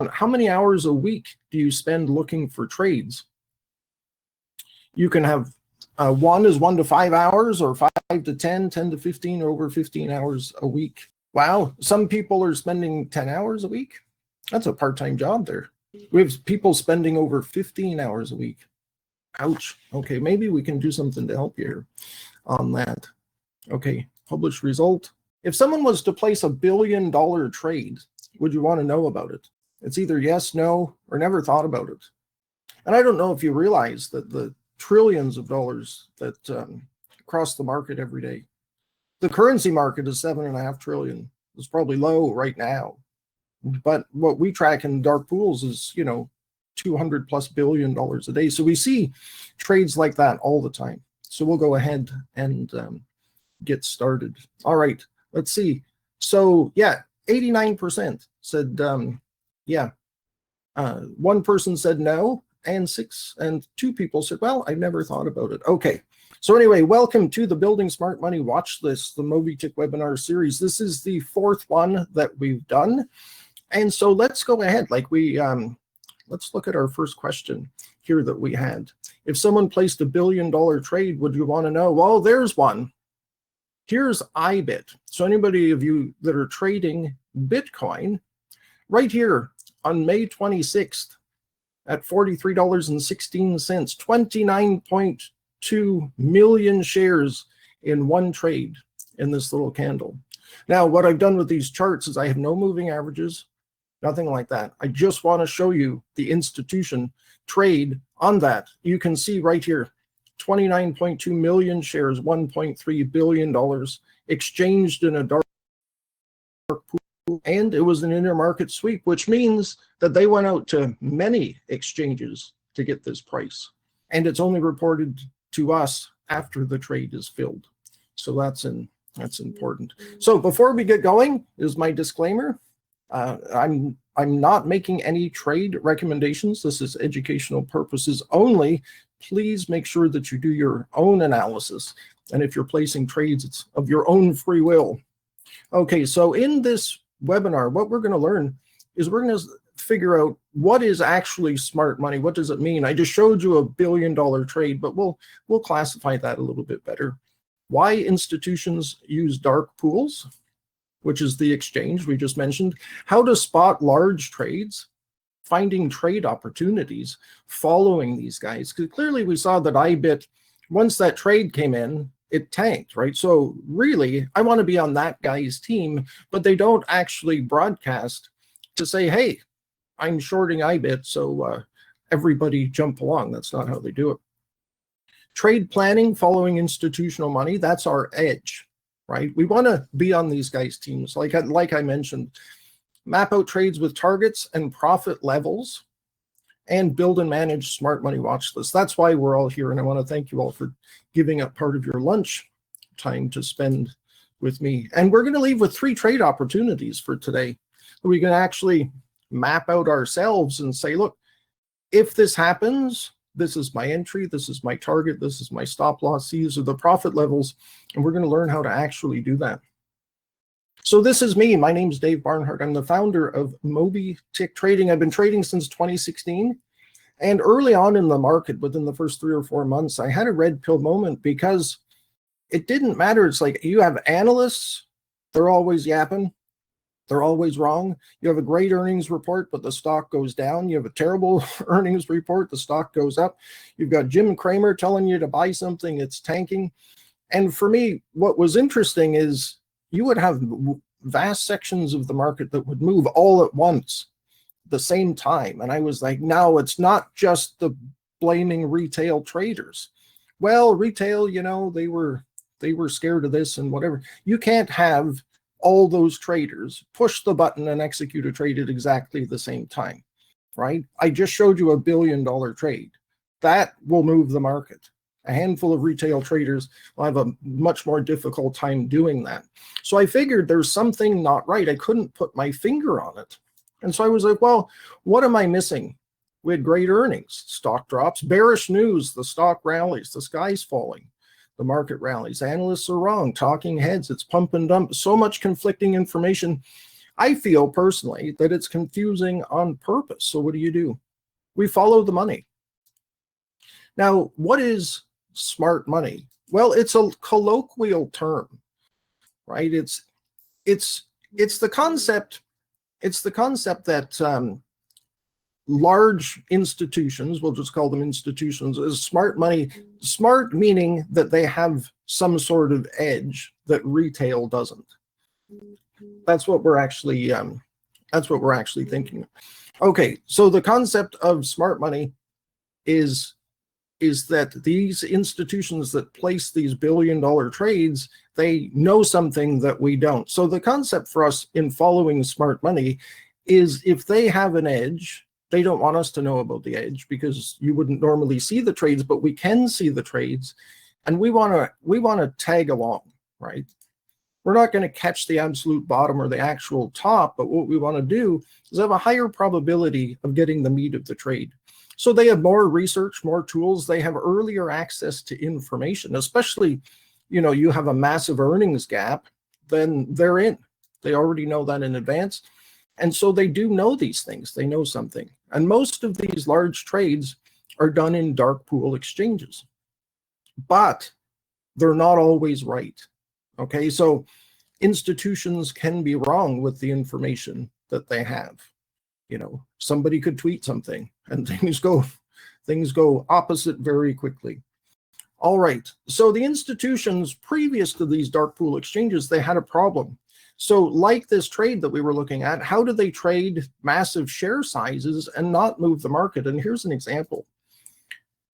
how many hours a week do you spend looking for trades? You can have 1 is 1 to 5 hours, or 5 to 10, 10 to 15, or over 15 hours a week. Wow, some people are spending 10 hours a week. That's a part-time job there. We have people spending over 15 hours a week. Ouch. Okay, maybe we can do something to help you here on that. Okay, published result. If someone was to place $1 billion trade, would you want to know about it? It's either yes, no, or never thought about it. And I don't know if you realize that the trillions of dollars that cross the market every day. The currency market is $7.5 trillion. It's probably low right now. But what we track in dark pools is, you know, $200+ billion a day. So we see trades like that all the time. So we'll go ahead and get started. All right, let's see. So yeah, 89% said yeah. One person said no, and 2 people said, well, I never thought about it. Okay. So anyway, welcome to the Building Smart Money Watch List, the Moby Tick webinar series. This is the 4th one that we've done. And so let's go ahead. Like let's look at our first question here that we had. If someone placed $1 billion trade, would you want to know? Well, there's one. Here's IBIT. So anybody of you that are trading Bitcoin, right here on May 26th at $43.16, 29.2 million shares in one trade in this little candle. Now, what I've done with these charts is I have no moving averages, nothing like that. I just want to show you the institution trade on that. You can see right here, 29.2 million shares, $1.3 billion exchanged in a dark pool, and it was an intermarket sweep, which means that they went out to many exchanges to get this price. And it's only reported to us after the trade is filled. So that's important. So before we get going, is my disclaimer. I'm not making any trade recommendations. This is educational purposes only. Please make sure that you do your own analysis. And if you're placing trades, it's of your own free will. Okay, so in this webinar, what we're going to learn is we're going to figure out what is actually smart money. What does it mean? I just showed you $1 billion trade, but we'll classify that a little bit better. Why institutions use dark pools, which is the exchange we just mentioned. How to spot large trades, finding trade opportunities, following these guys. Because clearly we saw that IBIT, once that trade came in, it tanked, right? So really, I want to be on that guy's team, but they don't actually broadcast to say, hey, I'm shorting IBIT, so everybody jump along. That's not how they do it. Trade planning, following institutional money, that's our edge, right? We want to be on these guys' teams. Like I mentioned, map out trades with targets and profit levels, and build and manage smart money watch lists. That's why we're all here, and I want to thank you all for giving up part of your lunch time to spend with me. And we're going to leave with 3 trade opportunities for today. We can actually map out ourselves and say, look, if this happens, this is my entry, this is my target, this is my stop loss, these are the profit levels, and we're going to learn how to actually do that. So this is me. My name is Dave Barnhart. I'm the founder of Moby Tick Trading. I've been trading since 2016. And early on in the market, within the first 3 or 4 months, I had a red pill moment because it didn't matter. It's like you have analysts, they're always yapping. They're always wrong. You have a great earnings report, but the stock goes down. You have a terrible earnings report, the stock goes up. You've got Jim Cramer telling you to buy something, it's tanking. And for me, what was interesting is you would have vast sections of the market that would move all at once, the same time. And I was like, no, it's not just the blaming retail traders. Well, retail, you know, they were scared of this and whatever. You can't have all those traders push the button and execute a trade at exactly the same time, right? I just showed you $1 billion trade. That will move the market. A handful of retail traders will have a much more difficult time doing that. So I figured there's something not right. I couldn't put my finger on it. And so I was like, well, what am I missing? We had great earnings, stock drops, bearish news, the stock rallies, the sky's falling, the market rallies, analysts are wrong, talking heads, it's pump and dump, so much conflicting information. I feel personally that it's confusing on purpose. So what do? We follow the money. Now, what is smart money? Well, it's a colloquial term, right? It's the concept. It's the concept that large institutions, we'll just call them institutions, is smart money. Smart meaning that they have some sort of edge that retail doesn't. That's what we're actually thinking. Okay, so the concept of smart money is that these institutions that place these billion-dollar trades, they know something that we don't. So the concept for us in following smart money is if they have an edge, they don't want us to know about the edge because you wouldn't normally see the trades, but we can see the trades, and we want to tag along, right? We're not going to catch the absolute bottom or the actual top, but what we want to do is have a higher probability of getting the meat of the trade. So they have more research, more tools, they have earlier access to information, especially, you have a massive earnings gap, then they're in. They already know that in advance. And so they do know these things, they know something. And most of these large trades are done in dark pool exchanges, but they're not always right. Okay, so institutions can be wrong with the information that they have. Somebody could tweet something and things go opposite very quickly. All right, so the institutions previous to these dark pool exchanges, they had a problem. So like this trade that we were looking at, how do they trade massive share sizes and not move the market? And here's an example.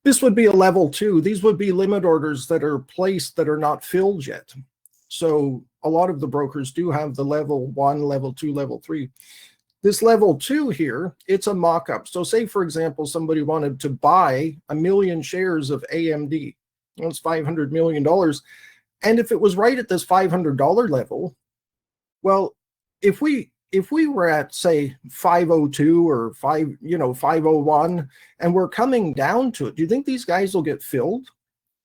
This would be a level 2. These would be limit orders that are placed that are not filled yet. So a lot of the brokers do have the level 1, level 2, level 3. This level 2 here, it's a mock-up. So say, for example, somebody wanted to buy 1 million shares of AMD. That's $500 million. And if it was right at this $500 level, well, if we were at, say, 502 or 501, and we're coming down to it, do you think these guys will get filled?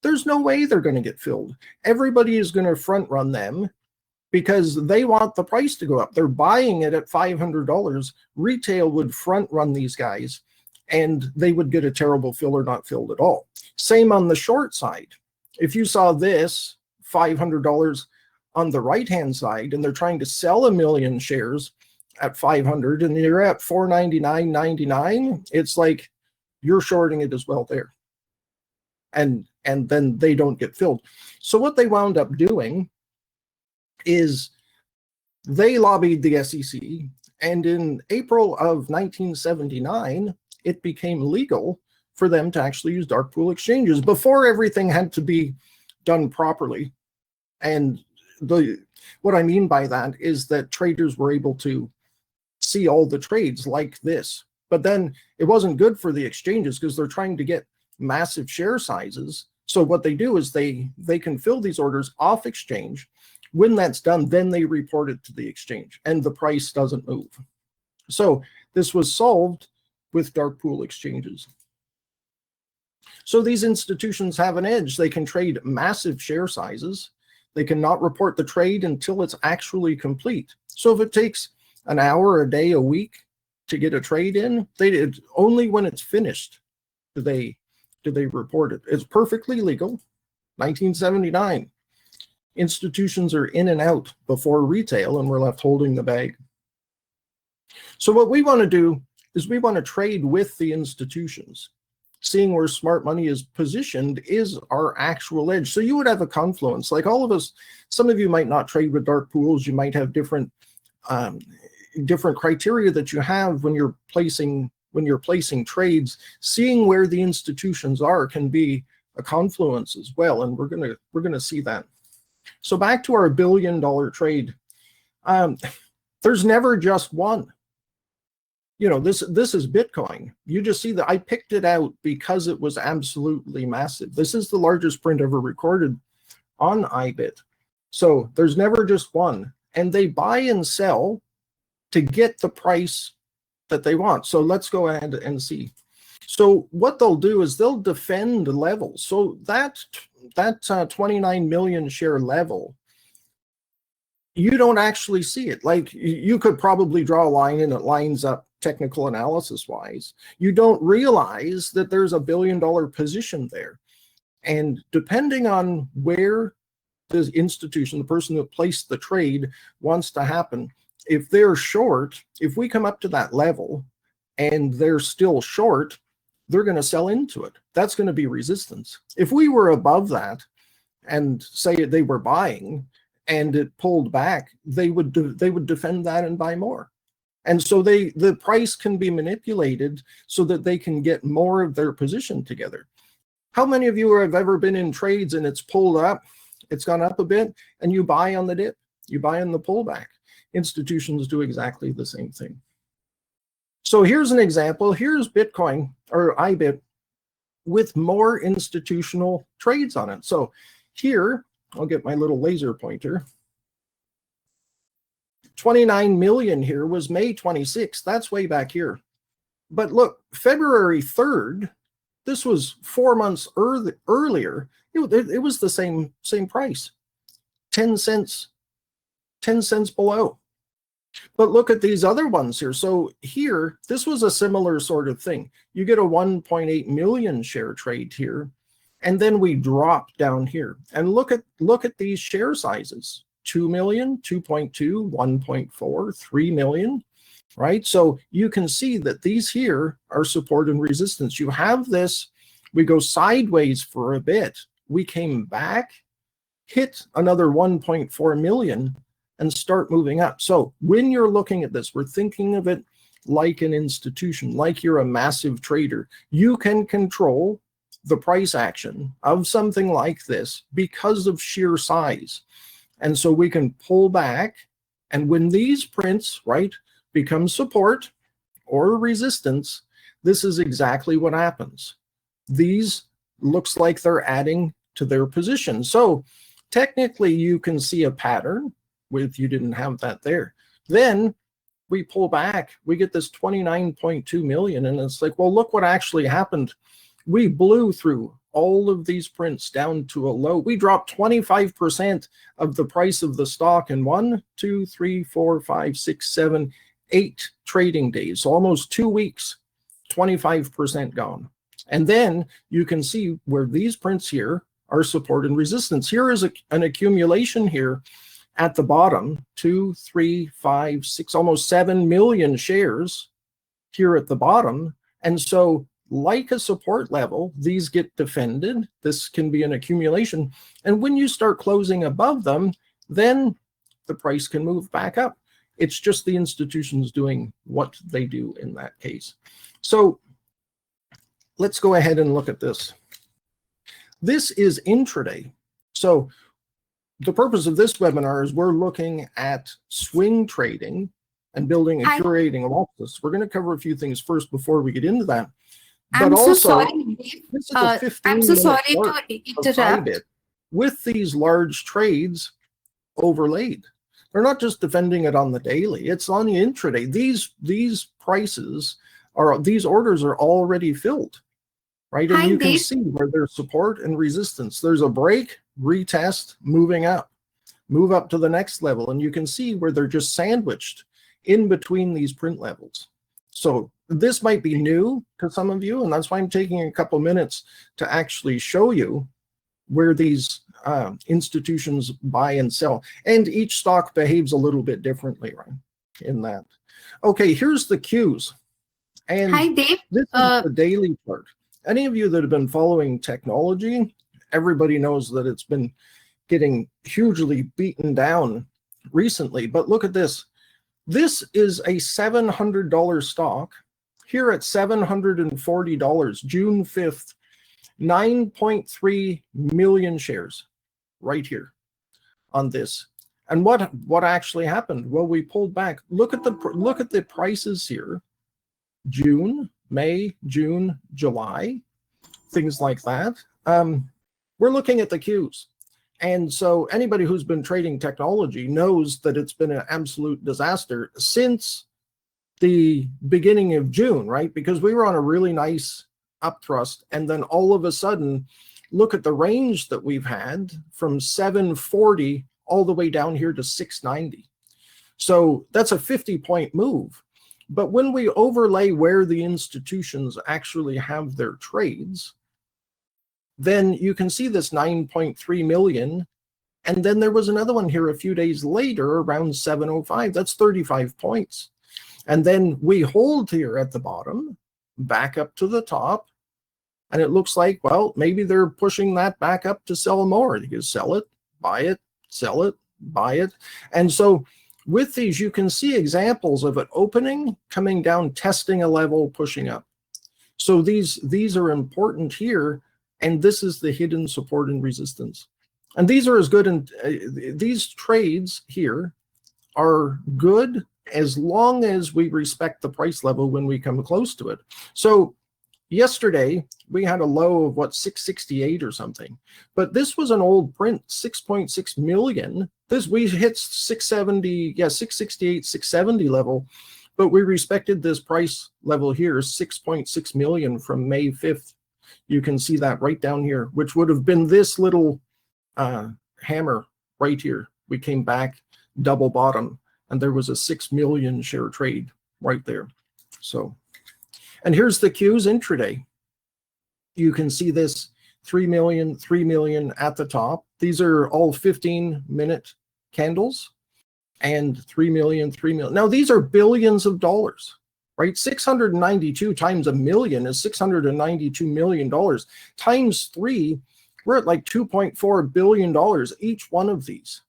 There's no way they're going to get filled. Everybody is going to front run them because they want the price to go up. They're buying it at $500. Retail would front run these guys and they would get a terrible fill or not filled at all. Same on the short side. If you saw this $500 on the right-hand side and they're trying to sell 1 million shares at 500 and you're at 499.99, it's like you're shorting it as well there. And then they don't get filled. So what they wound up doing is they lobbied the SEC, and in April of 1979, it became legal for them to actually use dark pool exchanges. Before, everything had to be done properly. And what I mean by that is that traders were able to see all the trades like this. But then it wasn't good for the exchanges because they're trying to get massive share sizes. So what they do is they can fill these orders off exchange. When that's done, then they report it to the exchange and the price doesn't move. So this was solved with dark pool exchanges. So these institutions have an edge. They can trade massive share sizes. They cannot report the trade until it's actually complete. So if it takes an hour, a day, a week to get a trade in, only when it's finished do they report it. It's perfectly legal. 1979. Institutions are in and out before retail, and we're left holding the bag. So what we want to do is we want to trade with the institutions. Seeing where smart money is positioned is our actual edge. So you would have a confluence. Like all of us, some of you might not trade with dark pools. You might have different criteria that you have when you're placing trades. Seeing where the institutions are can be a confluence as well, and we're gonna see that. So back to our $1 billion trade. There's never just one. This is Bitcoin. You just see that I picked it out because it was absolutely massive. This is the largest print ever recorded on IBIT. So there's never just one. And they buy and sell to get the price that they want. So let's go ahead and see. So what they'll do is they'll defend levels. So that 29 million share level, you don't actually see it. Like, you could probably draw a line and it lines up technical analysis wise. You don't realize that there's $1 billion position there. And depending on where the institution, the person that placed the trade, wants to happen, if they're short, if we come up to that level and they're still short, they're going to sell into it. That's going to be resistance. If we were above that and say they were buying and it pulled back, they would defend that and buy more. And so the price can be manipulated so that they can get more of their position together. How many of you have ever been in trades and it's pulled up, it's gone up a bit, and you buy on the dip, you buy on the pullback? Institutions do exactly the same thing. So here's an example. Here's Bitcoin, or IBIT, with more institutional trades on it. So here, I'll get my little laser pointer. 29 million here was May 26th. That's way back here. But look, February 3rd, this was 4 months earlier. It was the same price, 10 cents below. But look at these other ones here. So here, this was a similar sort of thing. You get a 1.8 million share trade here, and then we drop down here. And look at these share sizes: 2 million, 2.2, 1.4, 3 million, right? So you can see that these here are support and resistance. You have this, we go sideways for a bit. We came back, hit another 1.4 million, and start moving up. So when you're looking at this, we're thinking of it like an institution, like you're a massive trader. You can control the price action of something like this because of sheer size. And so we can pull back, and when these prints, right, become support or resistance, this is exactly what happens. These looks like they're adding to their position. So technically you can see a pattern with, you didn't have that there. Then we pull back, we get this 29.2 million, and it's like, well, look what actually happened. We blew through all of these prints down to a low. We dropped 25% of the price of the stock in 1, 2, 3, 4, 5, 6, 7, 8 trading days. So almost 2 weeks, 25% gone. And then you can see where these prints here are support and resistance. Here is an accumulation here at the bottom, 2, 3, 5, 6, almost 7 million shares here at the bottom. And so like a support level, these get defended. This can be an accumulation. And when you start closing above them, then the price can move back up. It's just the institutions doing what they do in that case. So let's go ahead and look at this. This is intraday. So the purpose of this webinar is we're looking at swing trading and building and curating a watchlist. We're going to cover a few things first before we get into that. But I'm also, so sorry. this is a 15 I'm so sorry minute to interrupt. IBIT with these large trades overlaid. They're not just defending it on the daily, it's on the intraday. These prices are, these orders are already filled, right? And you can see where there's support and resistance. There's a break, retest, moving up, move up to the next level. And you can see where they're just sandwiched in between these print levels. So this might be new to some of you, and that's why I'm taking a couple minutes to actually show you where these institutions buy and sell. And each stock behaves a little bit differently, right, in that. Okay, here's the cues. And Hi, Dave. This is the daily chart. Any of you that have been following technology, everybody knows that it's been getting hugely beaten down recently. But look at this. This is a $700 stock here at $740, June 5th, 9.3 million shares right here on this. And what actually happened? Well, we pulled back. Look at the prices here. June, May, June, July, things like that. We're looking at the cues. And so anybody who's been trading technology knows that it's been an absolute disaster since the beginning of June, right? Because we were on a really nice upthrust, and then all of a sudden, look at the range that we've had from 740 all the way down here to 690. So that's a 50-point move. But when we overlay where the institutions actually have their trades, then you can see this 9.3 million. And then there was another one here a few days later around 705. That's 35 points. And then we hold here at the bottom, back up to the top. And it looks like, well, maybe they're pushing that back up to sell more. You can sell it, buy it, sell it, buy it. And so with these, you can see examples of it opening, coming down, testing a level, pushing up. So these are important here. And this is the hidden support and resistance. And these are as good, and these trades here are good as long as we respect the price level when we come close to it. So yesterday, we had a low of what, 668 or something. But this was an old print, 6.6 million. We hit 670, yeah, 668, 670 level. But we respected this price level here, 6.6 million from May 5th. You can see that right down here, which would have been this little hammer right here. We came back double bottom, and there was a 6 million share trade right there. So, and here's the Qs intraday. You can see this 3 million at the top. These are all 15-minute candles, and 3 million. Now these are billions of dollars, right? 692 times a million is $692 million. Times 3, we're at like $2.4 billion each one of these.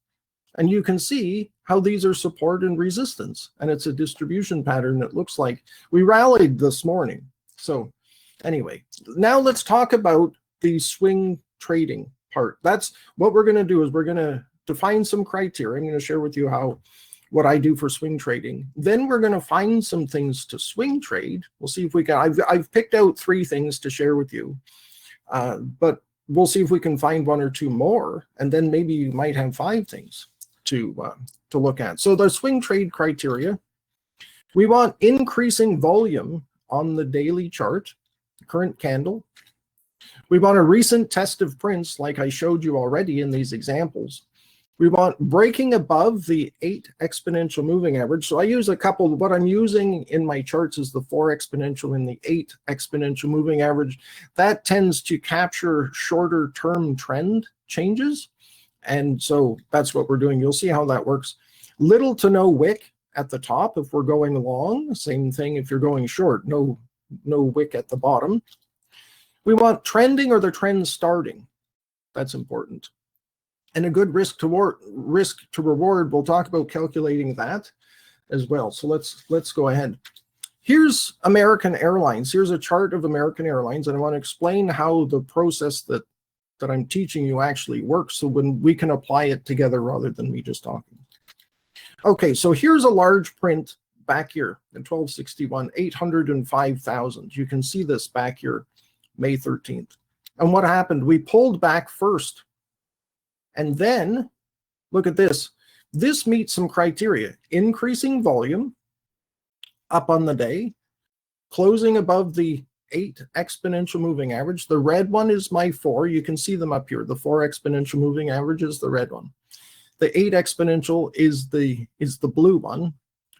And you can see how these are support and resistance. And it's a distribution pattern that looks like we rallied this morning. So anyway, now let's talk about the swing trading part. That's what we're going to do, is we're going to define some criteria. I'm going to share with you what I do for swing trading. Then we're going to find some things to swing trade. We'll see if we can. I've picked out 3 things to share with you, but we'll see if we can find 1 or 2 more, and then maybe you might have 5 things to look at. So the swing trade criteria: we want increasing volume on the daily chart, current candle. We want a recent test of prints, like I showed you already in these examples. We want breaking above the 8 exponential moving average. So I use a couple. What I'm using in my charts is the 4 exponential and the 8 exponential moving average. That tends to capture shorter term trend changes. And so that's what we're doing. You'll see how that works. Little to no wick at the top if we're going long. Same thing if you're going short. No wick at the bottom. We want trending or the trend starting. That's important. And a good risk to reward. We'll talk about calculating that as well. So let's go ahead. Here's American Airlines. Here's a chart of American Airlines, and I want to explain how the process that I'm teaching you actually works, so when we can apply it together rather than me just talking. Okay, so here's a large print back here in 1261, 805,000. You can see this back here, May 13th. And what happened? We pulled back first. And then, look at this. This meets some criteria. Increasing volume up on the day, closing above the 8 exponential moving average. The red one is my 4. You can see them up here. The 4 exponential moving average is the red one. The 8 exponential is the blue one.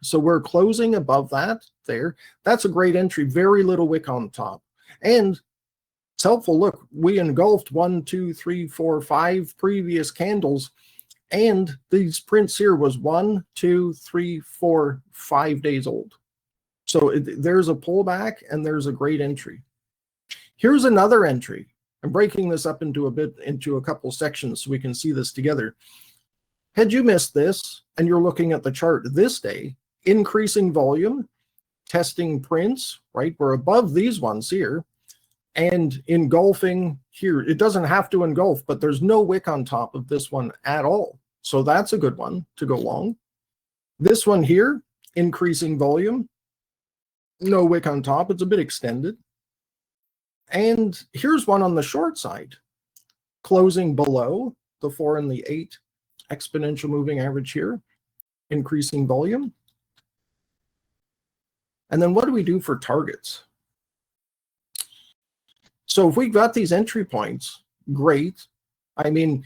So we're closing above that there. That's a great entry. Very little wick on top. And it's helpful. Look, we engulfed 1, 2, 3, 4, 5 previous candles. And these prints here was 1, 2, 3, 4, 5 days old. So there's a pullback and there's a great entry. Here's another entry. I'm breaking this up into a couple sections so we can see this together. Had you missed this and you're looking at the chart this day, increasing volume, testing prints, right? We're above these ones here, and engulfing here. It doesn't have to engulf, but there's no wick on top of this one at all. So that's a good one to go long. This one here, increasing volume, no wick on top. It's a bit extended. And here's one on the short side, closing below the 4 and the 8 exponential moving average here, increasing volume. And then what do we do for targets? So if we've got these entry points, great. I mean,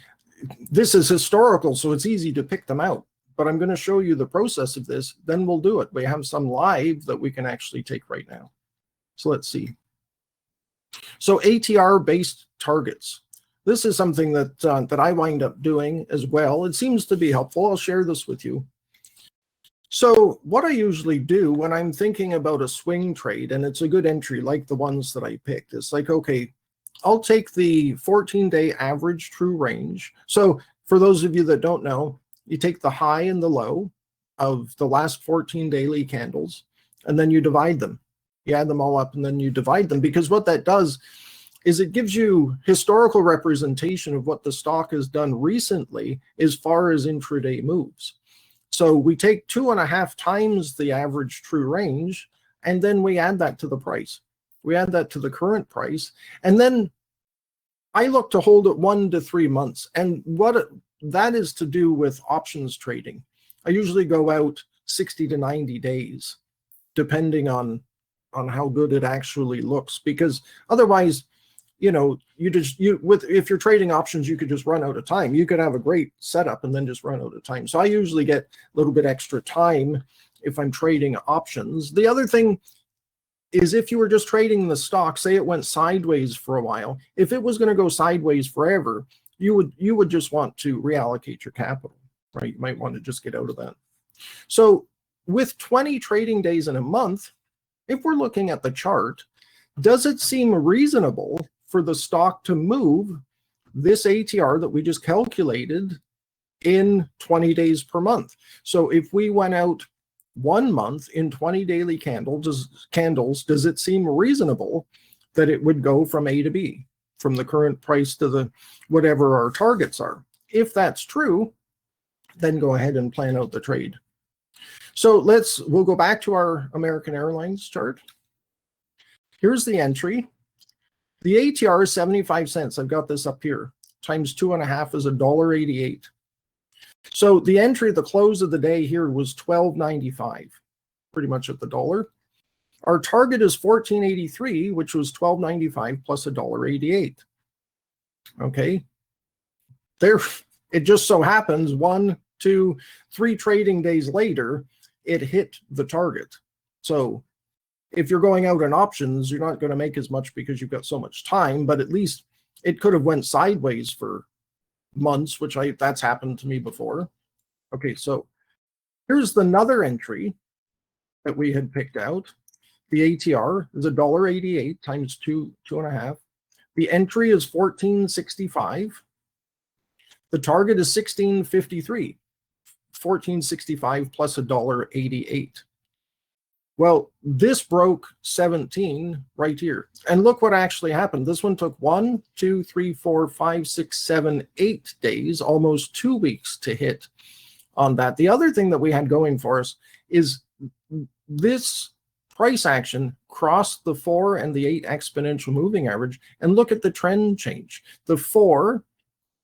this is historical, so it's easy to pick them out. But I'm going to show you the process of this, then we'll do it. We have some live that we can actually take right now. So let's see. So ATR-based targets. This is something that, that I wind up doing as well. It seems to be helpful. I'll share this with you. So what I usually do when I'm thinking about a swing trade, and it's a good entry like the ones that I picked, it's like, okay, I'll take the 14-day average true range. So for those of you that don't know, you take the high and the low of the last 14 daily candles, and then you divide them. You add them all up, and then you divide them, because what that does is it gives you historical representation of what the stock has done recently as far as intraday moves. So we take 2.5 times the average true range, and then we add that to the price. We add that to the current price, and then I look to hold it 1 to 3 months. And what that is to do with options trading. I usually go out 60 to 90 days, depending on how good it actually looks, because otherwise, you know, if you're trading options, you could just run out of time. You could have a great setup and then just run out of time. So I usually get a little bit extra time if I'm trading options. The other thing is, if you were just trading the stock, say it went sideways for a while, if it was going to go sideways forever, you would just want to reallocate your capital, right? You might want to just get out of that. So with 20 trading days in a month, if we're looking at the chart, does it seem reasonable for the stock to move this ATR that we just calculated in 20 days per month? So if we went out 1 month in 20 daily candles, does it seem reasonable that it would go from A to B, from the current price to the whatever our targets are? If that's true, then go ahead and plan out the trade. So we'll go back to our American Airlines chart. Here's the entry. The ATR is 75 cents. I've got this up here. Times 2.5 is $1.88. So the entry at the close of the day here was $12.95, pretty much at the dollar. Our target is $14.83, which was $12.95 plus $1.88. Okay. There, it just so happens 1, 2, 3 trading days later, it hit the target. So if you're going out in options, you're not going to make as much because you've got so much time, but at least it could have went sideways for months, which that's happened to me before. Okay, so here's another entry that we had picked out. The ATR is $1.88 times 2.5. The entry is $14.65. The target is $16.53. $14.65 plus $1.88. Well, this broke 17 right here. And look what actually happened. This one took 1, 2, 3, 4, 5, 6, 7, 8 days, almost 2 weeks to hit on that. The other thing that we had going for us is this price action crossed the 4 and the 8 exponential moving average. And look at the trend change. The 4,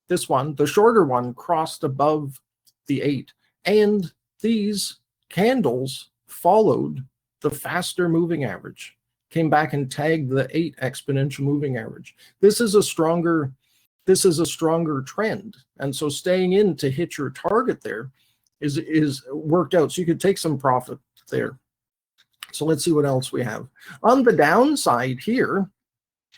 this one, the shorter one, crossed above the 8. And these candles followed the faster moving average, came back and tagged the 8 exponential moving average. This is a stronger trend. And so staying in to hit your target there is worked out. So you could take some profit there. So let's see what else we have. On the downside here,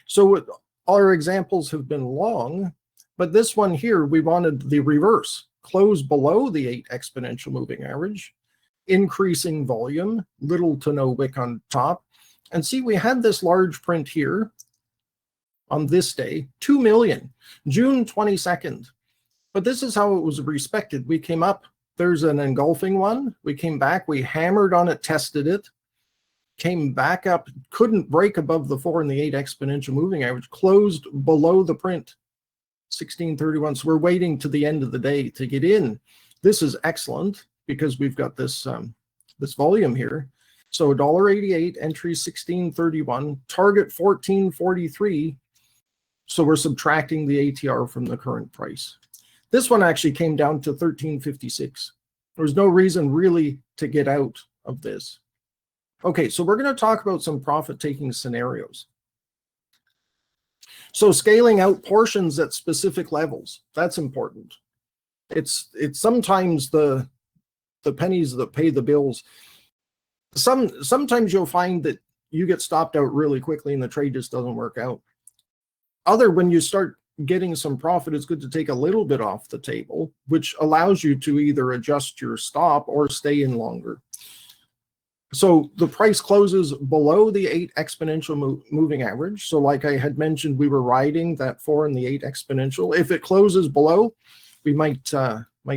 so our examples have been long, but this one here, we wanted the reverse. Close below the 8 exponential moving average, increasing volume, little to no wick on top. And see, we had this large print here on this day, 2 million, June 22nd. But this is how it was respected. We came up, there's an engulfing one. We came back, we hammered on it, tested it, came back up, couldn't break above the 4 and the 8 exponential moving average, closed below the print, 1631. So we're waiting to the end of the day to get in. This is excellent because we've got this this volume here. So $1.88, entry 1631, target 1443. So we're subtracting the ATR from the current price. This one actually came down to 1356. There's no reason really to get out of this. Okay, so we're going to talk about some profit-taking scenarios. So scaling out portions at specific levels, that's important. It's sometimes the pennies that pay the bills. Sometimes you'll find that you get stopped out really quickly and the trade just doesn't work out. When you start getting some profit, it's good to take a little bit off the table, which allows you to either adjust your stop or stay in longer. So the price closes below the 8 exponential moving average. So like I had mentioned, we were riding that 4 and the 8 exponential. If it closes below, we might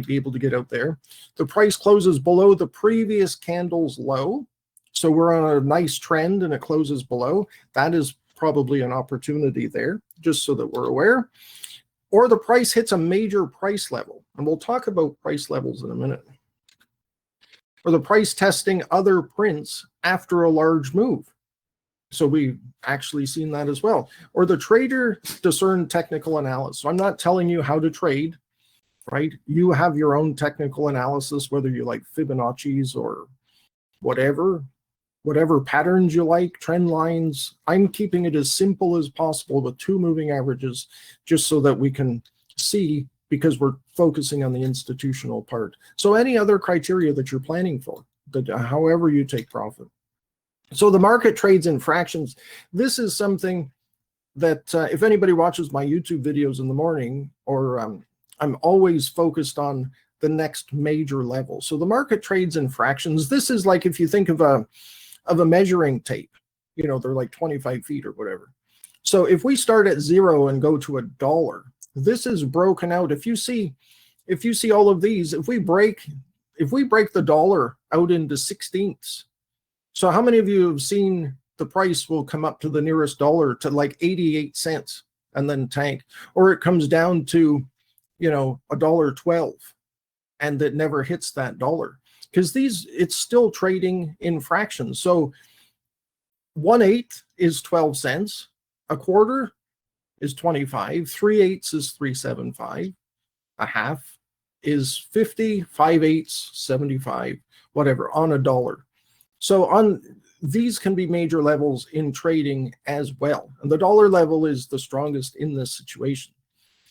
be able to get out there. The price closes below the previous candle's low. So we're on a nice trend and it closes below. That is probably an opportunity there, just so that we're aware. Or the price hits a major price level. And we'll talk about price levels in a minute. Or the price testing other prints after a large move. So we've actually seen that as well. Or the trader discern technical analysis. So I'm not telling you how to trade, right? You have your own technical analysis, whether you like Fibonacci's or whatever patterns you like, trend lines. I'm keeping it as simple as possible with 2 moving averages, just so that we can see, because we're focusing on the institutional part. So any other criteria that you're planning for, however you take profit. So the market trades in fractions. This is something that if anybody watches my YouTube videos in the morning, or I'm always focused on the next major level. So the market trades in fractions. This is like, if you think of a measuring tape, you know, they're like 25 feet or whatever. So if we start at 0 and go to $1, this is broken out. If you see all of these, if we break the dollar out into 16ths, so how many of you have seen the price will come up to the nearest dollar to like 88 cents and then tank, or it comes down to, you know, $1.12 and it never hits that dollar? Because it's still trading in fractions. So 1/8 is 12 cents, a quarter is 25, 3/8 is 3.75, a half is 50, 5/8 75, whatever, on a dollar. So these can be major levels in trading as well. And the dollar level is the strongest in this situation.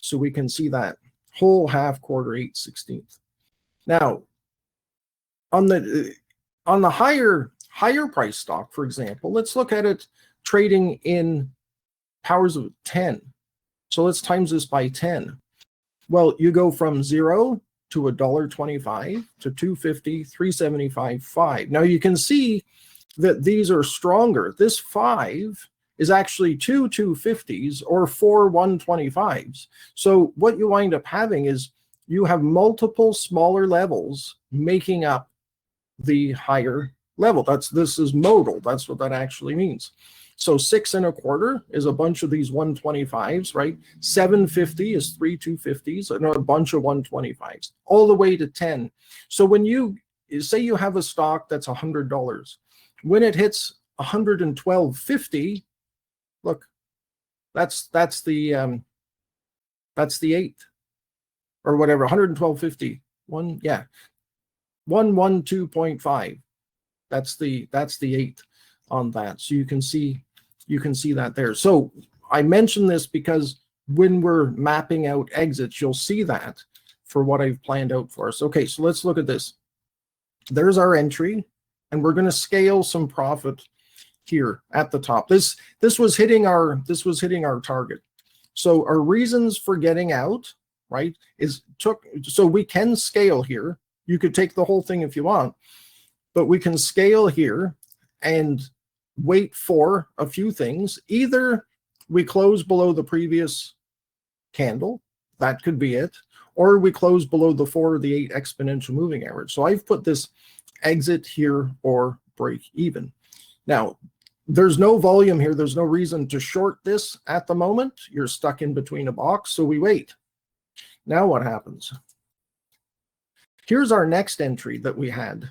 So we can see that whole, half, quarter, 8, 16th. Now, on the higher price stock, for example, let's look at it trading in powers of 10. So let's times this by 10. Well, you go from 0 to $1.25 to $2.50, $3.75, $5. Now you can see that these are stronger. This 5 is actually 2 250s or 4 125s. So what you wind up having is you have multiple smaller levels making up the higher level. This is modal. That's what that actually means. So 6 1/4 is a bunch of these 125s, right? 750 is 3 250s and a bunch of 125s, all the way to 10. So when you say you have a stock that's $100, when it hits $112.50, look, that's the 8 or whatever, 112.50. 112.5. That's the 8 on that. So you can see that there. So I mention this because when we're mapping out exits, you'll see that for what I've planned out for us. Okay, so let's look at this. There's our entry, and we're going to scale some profit here at the top. This was hitting our target. So our reasons for getting out, right, so we can scale here. You could take the whole thing if you want, but we can scale here and wait for a few things. Either we close below the previous candle, that could be it, or we close below the 4 or the 8 exponential moving average. So I've put this exit here or break even. Now, there's no volume here. There's no reason to short this at the moment. You're stuck in between a box, so we wait. Now what happens? Here's our next entry that we had,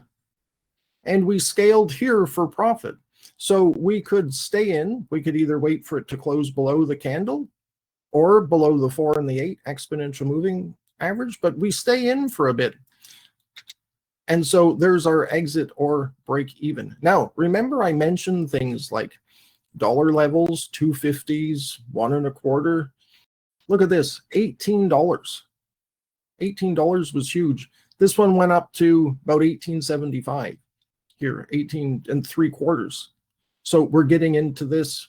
and we scaled here for profit. So we could stay in. We could either wait for it to close below the candle or below the 4 and the 8 exponential moving average, but we stay in for a bit. And so there's our exit or break even. Now, remember I mentioned things like dollar levels, 250s, 1.25. Look at this, $18. $18 was huge. This one went up to about 18.75 here, 18.75. So we're getting into this.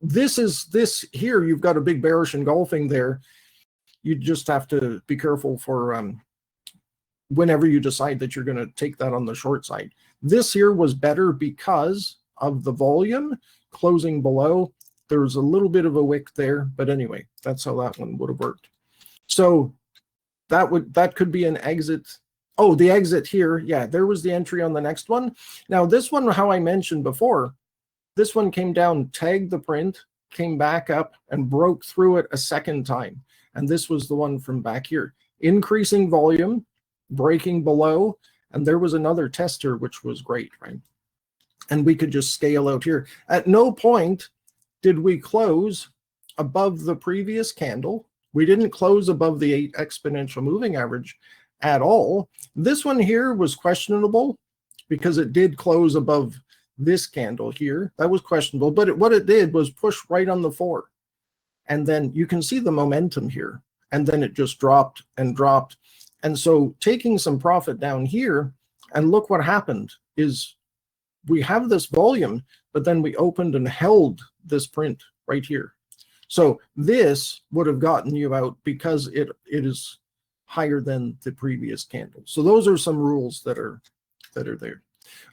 This here, you've got a big bearish engulfing there. You just have to be careful for whenever you decide that you're going to take that on the short side. This here was better because of the volume closing below. There was a little bit of a wick there, but anyway, that's how that one would have worked. So that could be an exit. Oh, the exit here. Yeah, there was the entry on the next one. Now this one, how I mentioned before, this one came down, tagged the print, came back up and broke through it a second time. And this was the one from back here. Increasing volume, breaking below, and there was another tester, which was great, right? And we could just scale out here. At no point did we close above the previous candle. We didn't close above the 8 exponential moving average at all. This one here was questionable because it did close above this candle here. That was questionable, but what it did was push right on the 4. And then you can see the momentum here. And then it just dropped and dropped. And so taking some profit down here, and look what happened is we have this volume, but then we opened and held this print right here. So this would have gotten you out because it is higher than the previous candle. So those are some rules that are there.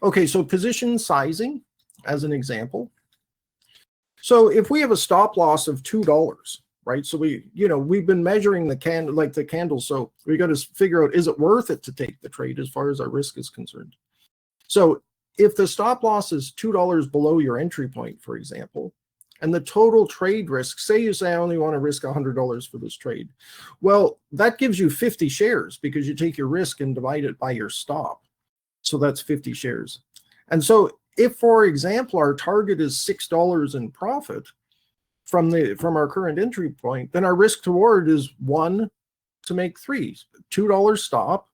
Okay, so position sizing as an example. So if we have a stop loss of $2, right? So we've been measuring the candle, so we got to figure out, is it worth it to take the trade as far as our risk is concerned? So if the stop loss is $2 below your entry point, for example, and the total trade risk, say you say I only want to risk $100 for this trade. Well, that gives you 50 shares because you take your risk and divide it by your stop. So that's 50 shares. And so if, for example, our target is $6 in profit from our current entry point, then our risk to reward is 1 to make 3. $2 stop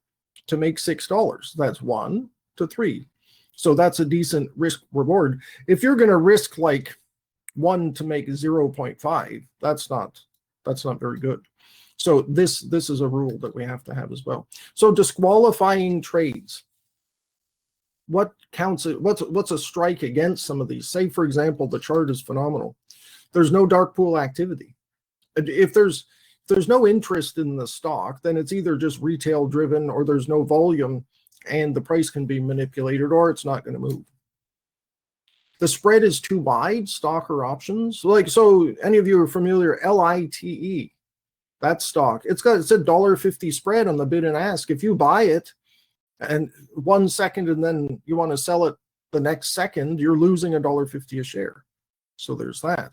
to make $6. That's 1 to 3. So that's a decent risk reward. If you're going to risk like 1 to make 0.5, that's not very good. So this is a rule that we have to have as well. So disqualifying trades. What counts? What's a strike against some of these? Say, for example, the chart is phenomenal. There's no dark pool activity. If there's no interest in the stock, then it's either just retail driven or there's no volume and the price can be manipulated or it's not going to move. The spread is too wide, stock or options. So any of you are familiar, LITE, that stock, it's a $1.50 spread on the bid and ask. If you buy it and 1 second and then you want to sell it the next second, you're losing $1.50 a share. So there's that.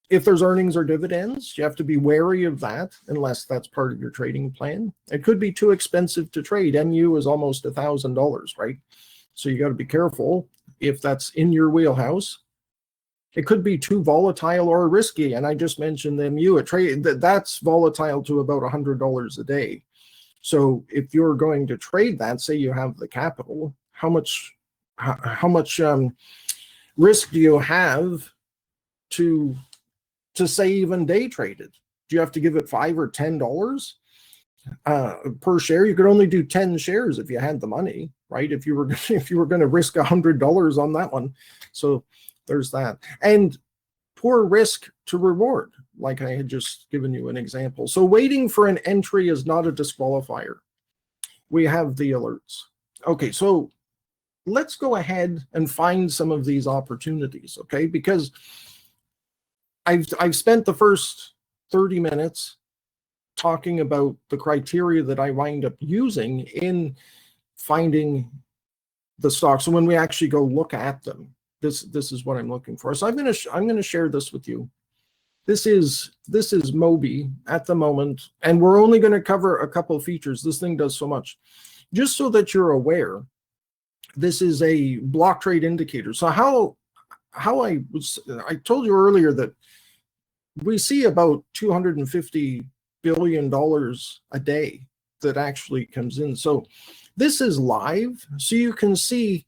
If there's earnings or dividends, you have to be wary of that unless that's part of your trading plan. It could be too expensive to trade. MU is almost $1,000, right? So you got to be careful if that's in your wheelhouse. It could be too volatile or risky. And I just mentioned the MU, that's volatile to about $100 a day. So if you're going to trade that, say you have the capital, how much risk do you have to say even day trade it? Do you have to give it $5 or $10 per share? You could only do 10 shares if you had the money, right? If you were going to risk $100 on that one. So there's that. And poor risk to reward, like I had just given you an example. So waiting for an entry is not a disqualifier. We have the alerts. Okay, so let's go ahead and find some of these opportunities, okay? Because I've spent the first 30 minutes talking about the criteria that I wind up using in finding the stocks. So when we actually go look at them, this is what I'm looking for. So I'm going to share this with you. This is Moby at the moment, and we're only going to cover a couple of features. This thing does so much. Just so that you're aware, this is a block trade indicator. So I told you earlier that we see about $250 billion a day that actually comes in. So this is live, so you can see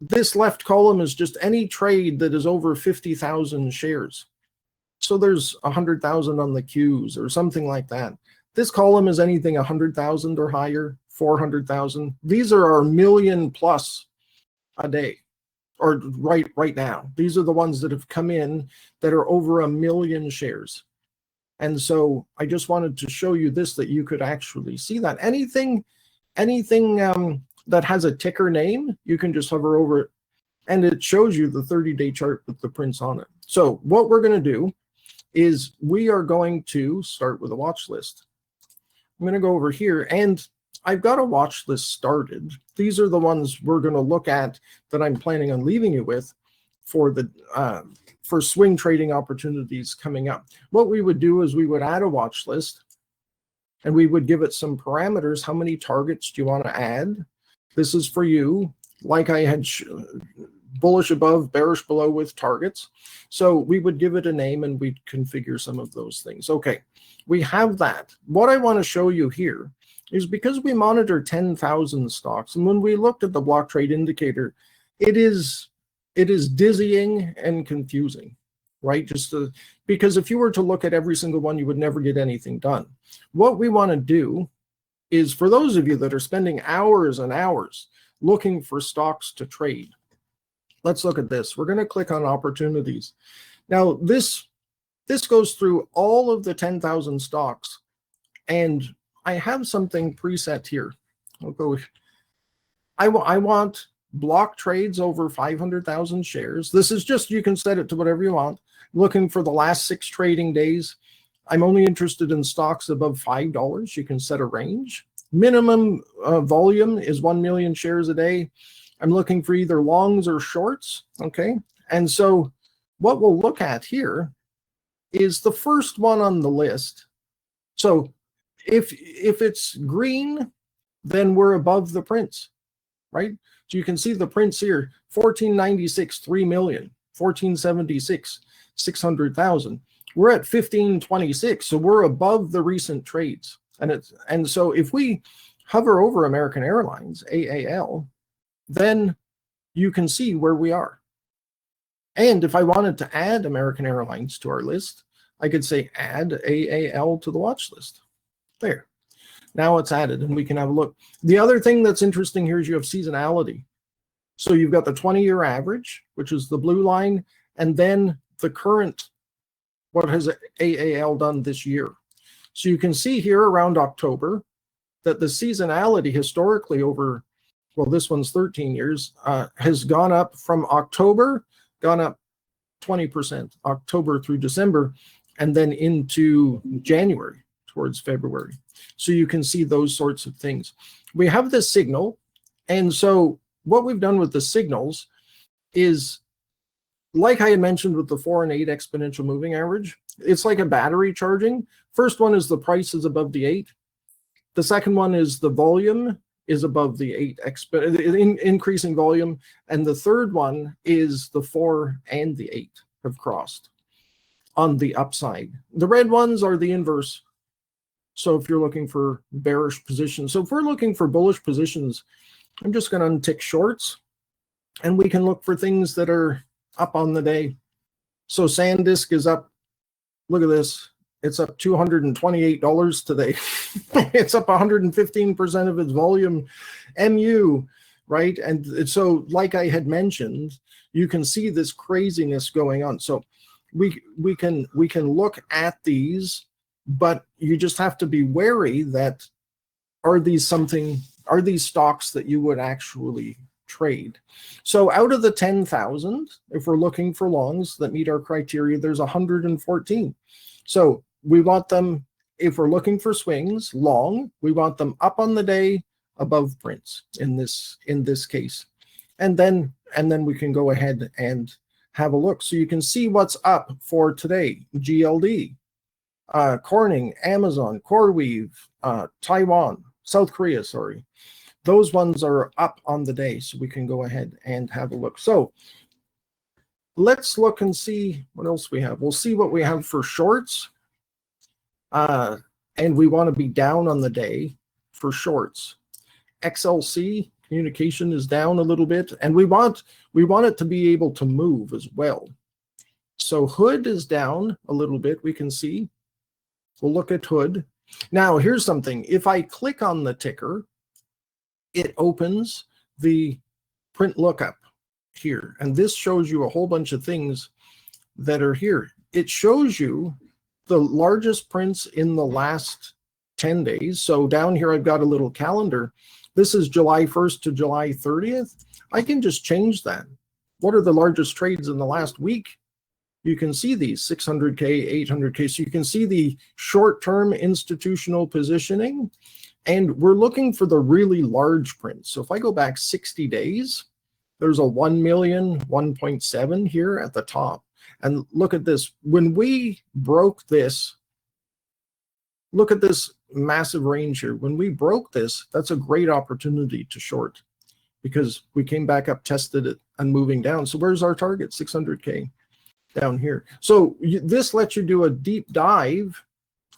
this left column is just any trade that is over 50,000 shares. So there's 100,000 on the Qs or something like that. This column is anything 100,000 or higher, 400,000. These are our million plus a day, or right now. These are the ones that have come in that are over 1 million shares. And so I just wanted to show you this, that you could actually see that. Anything that has a ticker name, you can just hover over it, and it shows you the 30-day chart with the prints on it. So what we're going to do is we are going to start with a watch list. I'm going to go over here, and I've got a watch list started. These are the ones we're going to look at that I'm planning on leaving you with for the for swing trading opportunities coming up. What we would do is we would add a watch list, and we would give it some parameters. How many targets do you want to add? This is for you, like I had bullish above, bearish below with targets. So we would give it a name, and we'd configure some of those things. Okay, we have that. What I want to show you here is, because we monitor 10,000 stocks, and when we looked at the block trade indicator, it is dizzying and confusing, right? Because if you were to look at every single one, you would never get anything done. What we want to do is, for those of you that are spending hours and hours looking for stocks to trade, let's look at this. We're going to click on opportunities. Now, this goes through all of the 10,000 stocks, and I have something preset here. I'll go. I want block trades over 500,000 shares. This is just, you can set it to whatever you want. Looking for the last 6 trading days. I'm only interested in stocks above $5. You can set a range. Minimum volume is 1 million shares a day. I'm looking for either longs or shorts. Okay. And so what we'll look at here is the first one on the list. So if it's green, then we're above the prints, right? So you can see the prints here: 1496, 3 million, 1476, 600,000. We're at 1526, so we're above the recent trades. And so if we hover over American Airlines, AAL, then you can see where we are. And if I wanted to add American Airlines to our list, I could say add AAL to the watch list. There. Now it's added, and we can have a look. The other thing that's interesting here is you have seasonality. So you've got the 20-year average, which is the blue line, and then the current, what has AAL done this year. So you can see here around October that the seasonality historically over, well, this one's 13 years, has gone up from October, gone up 20%, October through December, and then into January towards February. So you can see those sorts of things. We have this signal, and so what we've done with the signals is, like I had mentioned with the 4 and 8 exponential moving average, it's like a battery charging. First one is the price is above the 8. The second one is the volume is above the 8, increasing volume. And the third one is the 4 and the 8 have crossed on the upside. The red ones are the inverse. So if you're looking for bearish positions, so if we're looking for bullish positions, I'm just going to untick shorts, and we can look for things that are up on the day. So SanDisk is up. Look at this. It's up $228 today. It's up 115% of its volume. MU, right? And so, like I had mentioned, you can see this craziness going on. So we can look at these, but you just have to be wary that are these stocks that you would actually trade. So out of the 10,000, if we're looking for longs that meet our criteria, there's 114. So we want them, if we're looking for swings long, we want them up on the day, above prints in this case. And then we can go ahead and have a look. So you can see what's up for today. GLD, Corning, Amazon, CoreWeave, Taiwan, South Korea, sorry. Those ones are up on the day, so we can go ahead and have a look. So let's look and see what else we have. We'll see what we have for shorts. And we want to be down on the day for shorts. XLC, communication is down a little bit, and we want it to be able to move as well. So hood is down a little bit, we can see. We'll look at hood. Now, here's something. If I click on the ticker, it opens the print lookup here. And this shows you a whole bunch of things that are here. It shows you the largest prints in the last 10 days. So down here, I've got a little calendar. This is July 1st to July 30th. I can just change that. What are the largest trades in the last week? You can see these 600K, 800K. So you can see the short-term institutional positioning. And we're looking for the really large prints. So if I go back 60 days, there's a 1 million, 1.7 here at the top. And look at this. When we broke this, look at this massive range here. When we broke this, that's a great opportunity to short because we came back up, tested it, and moving down. So where's our target? 600K down here. So this lets you do a deep dive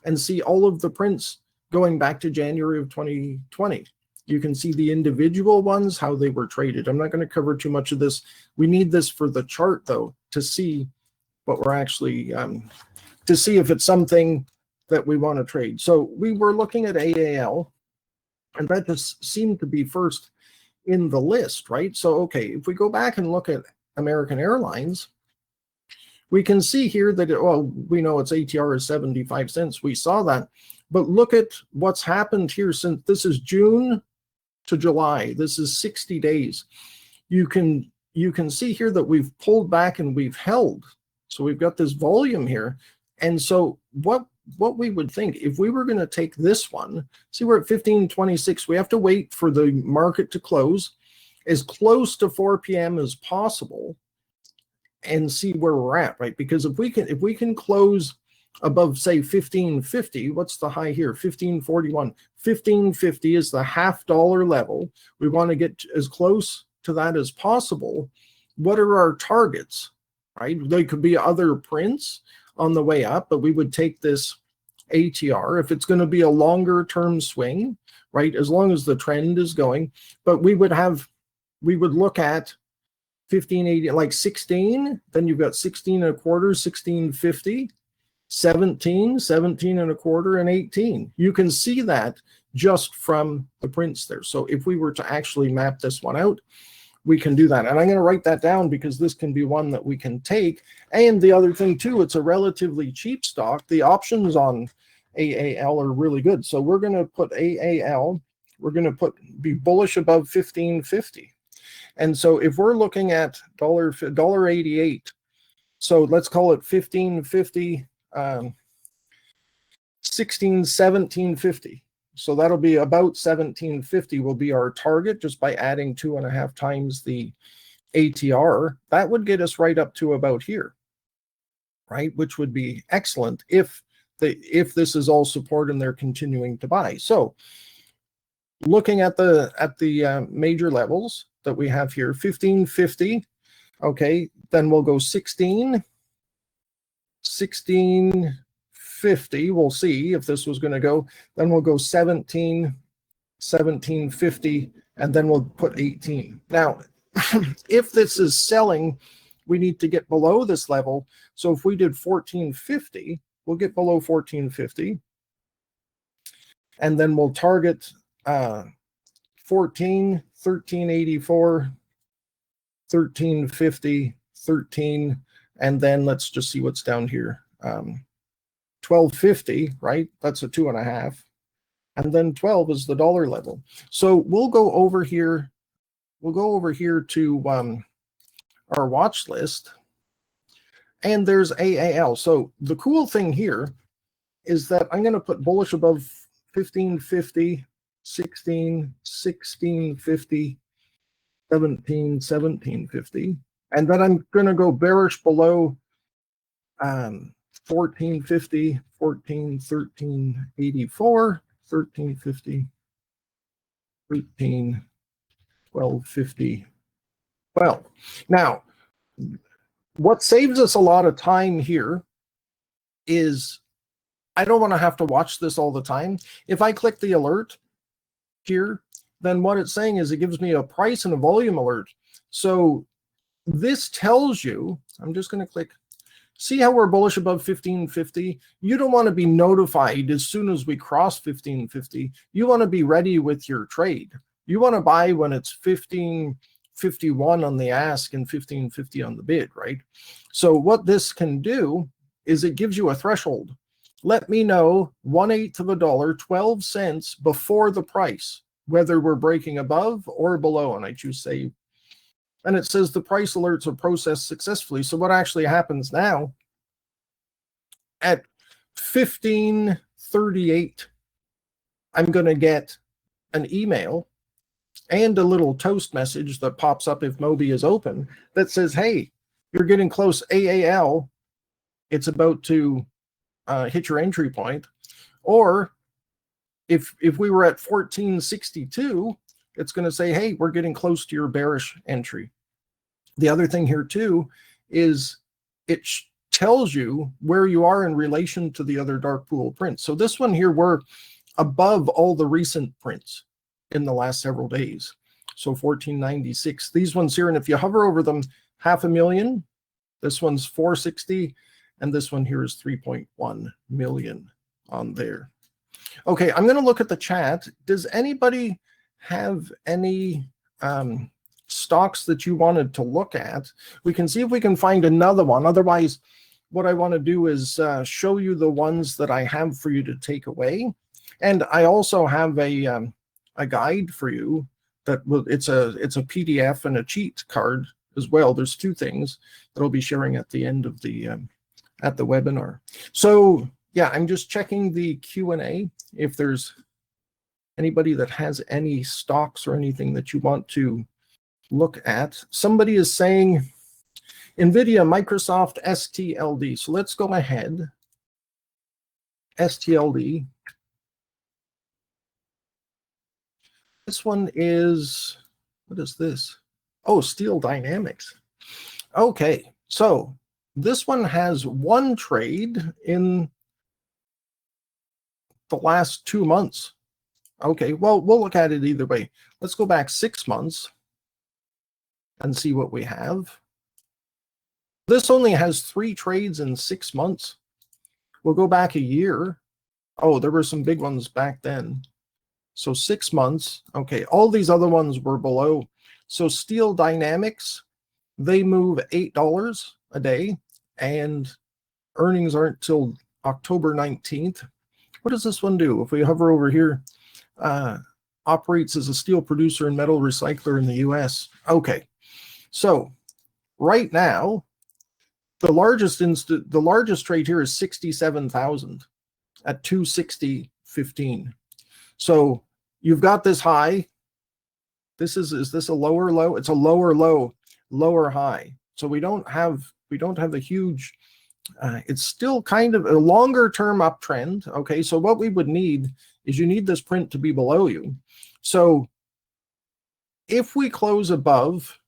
and see all of the prints going back to January of 2020. You can see the individual ones, how they were traded. I'm not going to cover too much of this. We need this for the chart, though, to see what we're actually, to see if it's something that we want to trade. So we were looking at AAL, and that just seemed to be first in the list, right? So, okay, if we go back and look at American Airlines, we can see here that, well, we know its ATR is 75 cents. We saw that. But look at what's happened here since this is June to July. This is 60 days. You can see here that we've pulled back and we've held. So we've got this volume here. And so what we would think, if we were going to take this one, see we're at 1526, we have to wait for the market to close as close to 4 p.m. as possible and see where we're at, right? Because if we can close above, say, 1550, what's the high here? 1541. 1550 is the $0.50 level. We want to get as close to that as possible. What are our targets, right? They could be other prints on the way up, but we would take this ATR if it's going to be a longer term swing, right? As long as the trend is going, but we would look at 1580, like 16, then you've got 16 and a quarter, 1650, 17, 17 and a quarter, and 18. You can see that just from the prints there. So if we were to actually map this one out, we can do that. And I'm going to write that down because this can be one that we can take. And the other thing too, it's a relatively cheap stock. The options on AAL are really good. So we're going to put AAL, we're going to be bullish above 1550. And so if we're looking at $1.88, so let's call it 1550, 1750. So that'll be about 1750 will be our target just by adding 2.5 times the ATR. That would get us right up to about here, right? Which would be excellent if this is all support and they're continuing to buy. So looking at the major levels that we have here, 1550, okay, then we'll go 1650, we'll see if this was going to go, then we'll go 1750, and then we'll put 18. Now, if this is selling, we need to get below this level. So if we did 1450, we'll get below 1450, and then we'll target 1384, 1350, 13, and then let's just see what's down here. 1250, right? That's a 2.5. And then 12 is the dollar level. So we'll go over here. We'll go over here to our watch list. And there's AAL. So the cool thing here is that I'm going to put bullish above 1550, 16, 1650, 17, 1750. And then I'm going to go bearish below 1450, 14, 13, 84, 1350, 13, 1250, 12. Now, what saves us a lot of time here is I don't want to have to watch this all the time. If I click the alert here, then what it's saying is it gives me a price and a volume alert. So this tells you, I'm just going to click, see how we're bullish above 1550? You don't want to be notified as soon as we cross 1550. You want to be ready with your trade. You want to buy when it's 1551 on the ask and 1550 on the bid, right? So what this can do is it gives you a threshold. Let me know 1/8 of a dollar, 12 cents before the price, whether we're breaking above or below, and I choose save. And it says the price alerts are processed successfully. So what actually happens now, at 15:38, I'm going to get an email and a little toast message that pops up if Moby is open that says, hey, you're getting close AAL. It's about to hit your entry point. Or if we were at 1462, it's going to say, hey, we're getting close to your bearish entry. The other thing here too is it tells you where you are in relation to the other dark pool prints. So this one here, we're above all the recent prints in the last several days. So 1496, these ones here, and if you hover over them, 500,000, this one's 460, and this one here is 3.1 million on there. Okay, I'm going to look at the chat. Does anybody have any stocks that you wanted to look at? We can see if we can find another one. Otherwise, what I want to do is show you the ones that I have for you to take away. And I also have a guide for you that will, it's a PDF and a cheat card as well. There's two things that I'll be sharing at the end of the webinar. So yeah, I'm just checking the Q&A if there's anybody that has any stocks or anything that you want to look at. Somebody is saying NVIDIA, Microsoft, STLD. So let's go ahead. STLD. This one is, what is this? Oh, Steel Dynamics. Okay, so this one has one trade in the last 2 months. Okay, well, we'll look at it either way. Let's go back 6 months and see what we have. This only has 3 trades in 6 months. We'll go back a year. Oh, there were some big ones back then. So 6 months. Okay, all these other ones were below. So Steel Dynamics, they move $8 a day, and earnings aren't till October 19th. What does this one do? If we hover over here, operates as a steel producer and metal recycler in the US. Okay, so right now, the largest trade here is 67,000 at 260.15. So you've got this high. Is this a lower low? It's a lower low, lower high. So we don't have a huge, it's still kind of a longer term uptrend. Okay, so what we would need is you need this print to be below you. So if we close above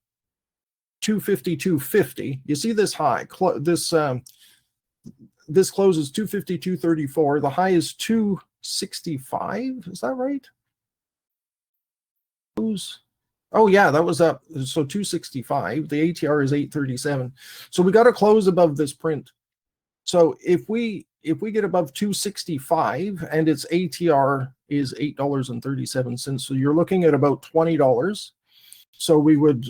252.50, you see this high, this closes 252.34. The high is 265. Is that right? Oh yeah, that was up. So 265. The ATR is 837. So we got to close above this print. So if we get above 265 and its ATR is $8.37, so you're looking at about $20. So we would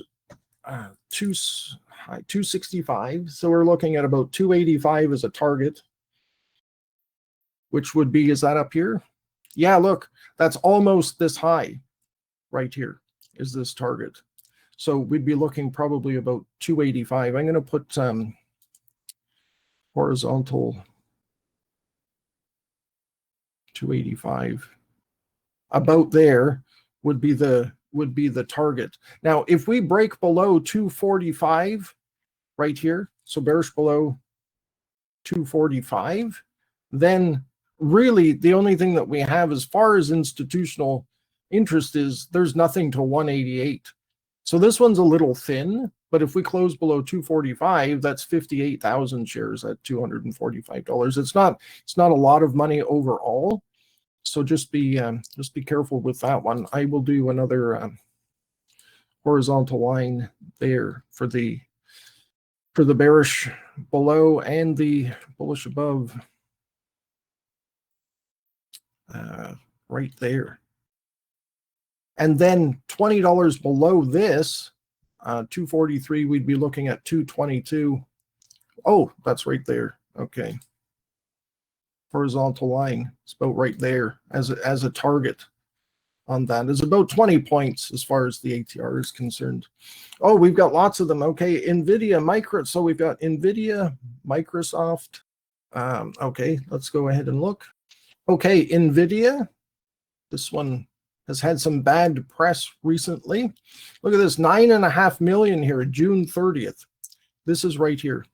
265. So we're looking at about 285 as a target, which would be, is that up here? Yeah, look, that's almost this high right here is this target. So we'd be looking probably about 285. I'm going to put horizontal 285. About there would be the target. Now, if we break below 245 right here, so bearish below 245, then really the only thing that we have as far as institutional interest is there's nothing to 188. So this one's a little thin, but if we close below 245, that's 58,000 shares at $245. It's not a lot of money overall. So just be careful with that one. I will do another horizontal line there for the bearish below and the bullish above right there. And then $20 below this, 243, we'd be looking at 222. Oh, that's right there. Okay. Horizontal line. It's about right there as a target on that. It's about 20 points as far as the ATR is concerned. Oh, we've got lots of them. Okay. NVIDIA, so we've got NVIDIA, Microsoft. Okay, let's go ahead and look. Okay, NVIDIA. This one has had some bad press recently. Look at this, 9.5 million here, June 30th. This is right here.